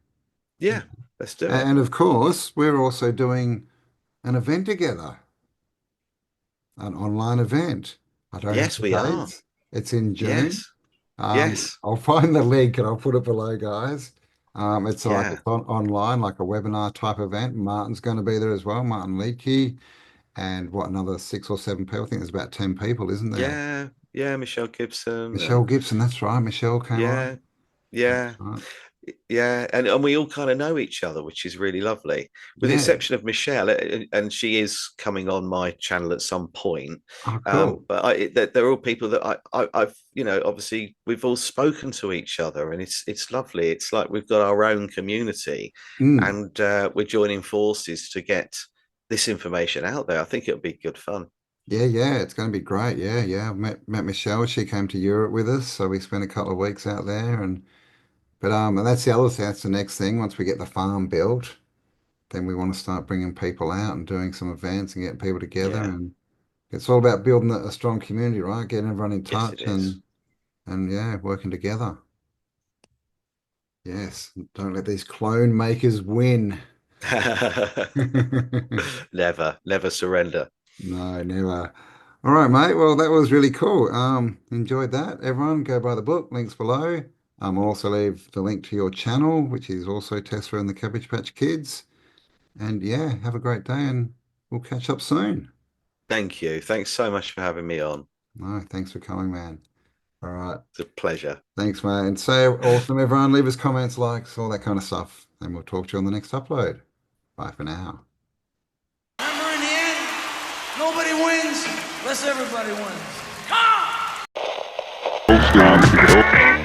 Yeah. Yeah, let's do it. And of course, we're also doing an event together, an online event. I don't have Yes, the we are. dates. It's in June. Yes, yes, I'll find the link and I'll put it below, guys. It's like yeah, it's online, like a webinar type event. Martin's going to be there as well, Martin Leakey, and what another six or seven people. I think there's about 10 people, isn't there? yeah, yeah. Michelle Gibson Michelle and Gibson, that's right. Michelle came on. yeah, yeah. That's right. Yeah, and we all kind of know each other, which is really lovely, with the Yeah. exception of Michelle, and she is coming on my channel at some point. Oh, cool. But they're all people that I've obviously we've all spoken to each other, and it's lovely. It's like we've got our own community, Mm. and we're joining forces to get this information out there. I think it'll be good fun. Yeah, yeah, it's going to be great. Yeah, yeah. I've met Michelle. She came to Europe with us, so we spent a couple of weeks out there, and that's the other thing. That's the next thing. Once we get the farm built, then we want to start bringing people out and doing some events and getting people together. Yeah, And it's all about building a strong community, right? Getting everyone in yes, it touch is. and yeah, working together. Yes. Don't let these clone makers win. Never, never surrender. No, never. All right, mate. Well, that was really cool. Enjoyed that. Everyone, go buy the book. Links below. I'll also leave the link to your channel, which is also Tessa and the Cabbage Patch Kids. And yeah, have a great day, and we'll catch up soon. Thank you. Thanks so much for having me on. No, thanks for coming, man. All right. It's a pleasure. Thanks, man. And say awesome, everyone. Leave us comments, likes, all that kind of stuff. And we'll talk to you on the next upload. Bye for now. Remember, in the end, nobody wins unless everybody wins. Come on!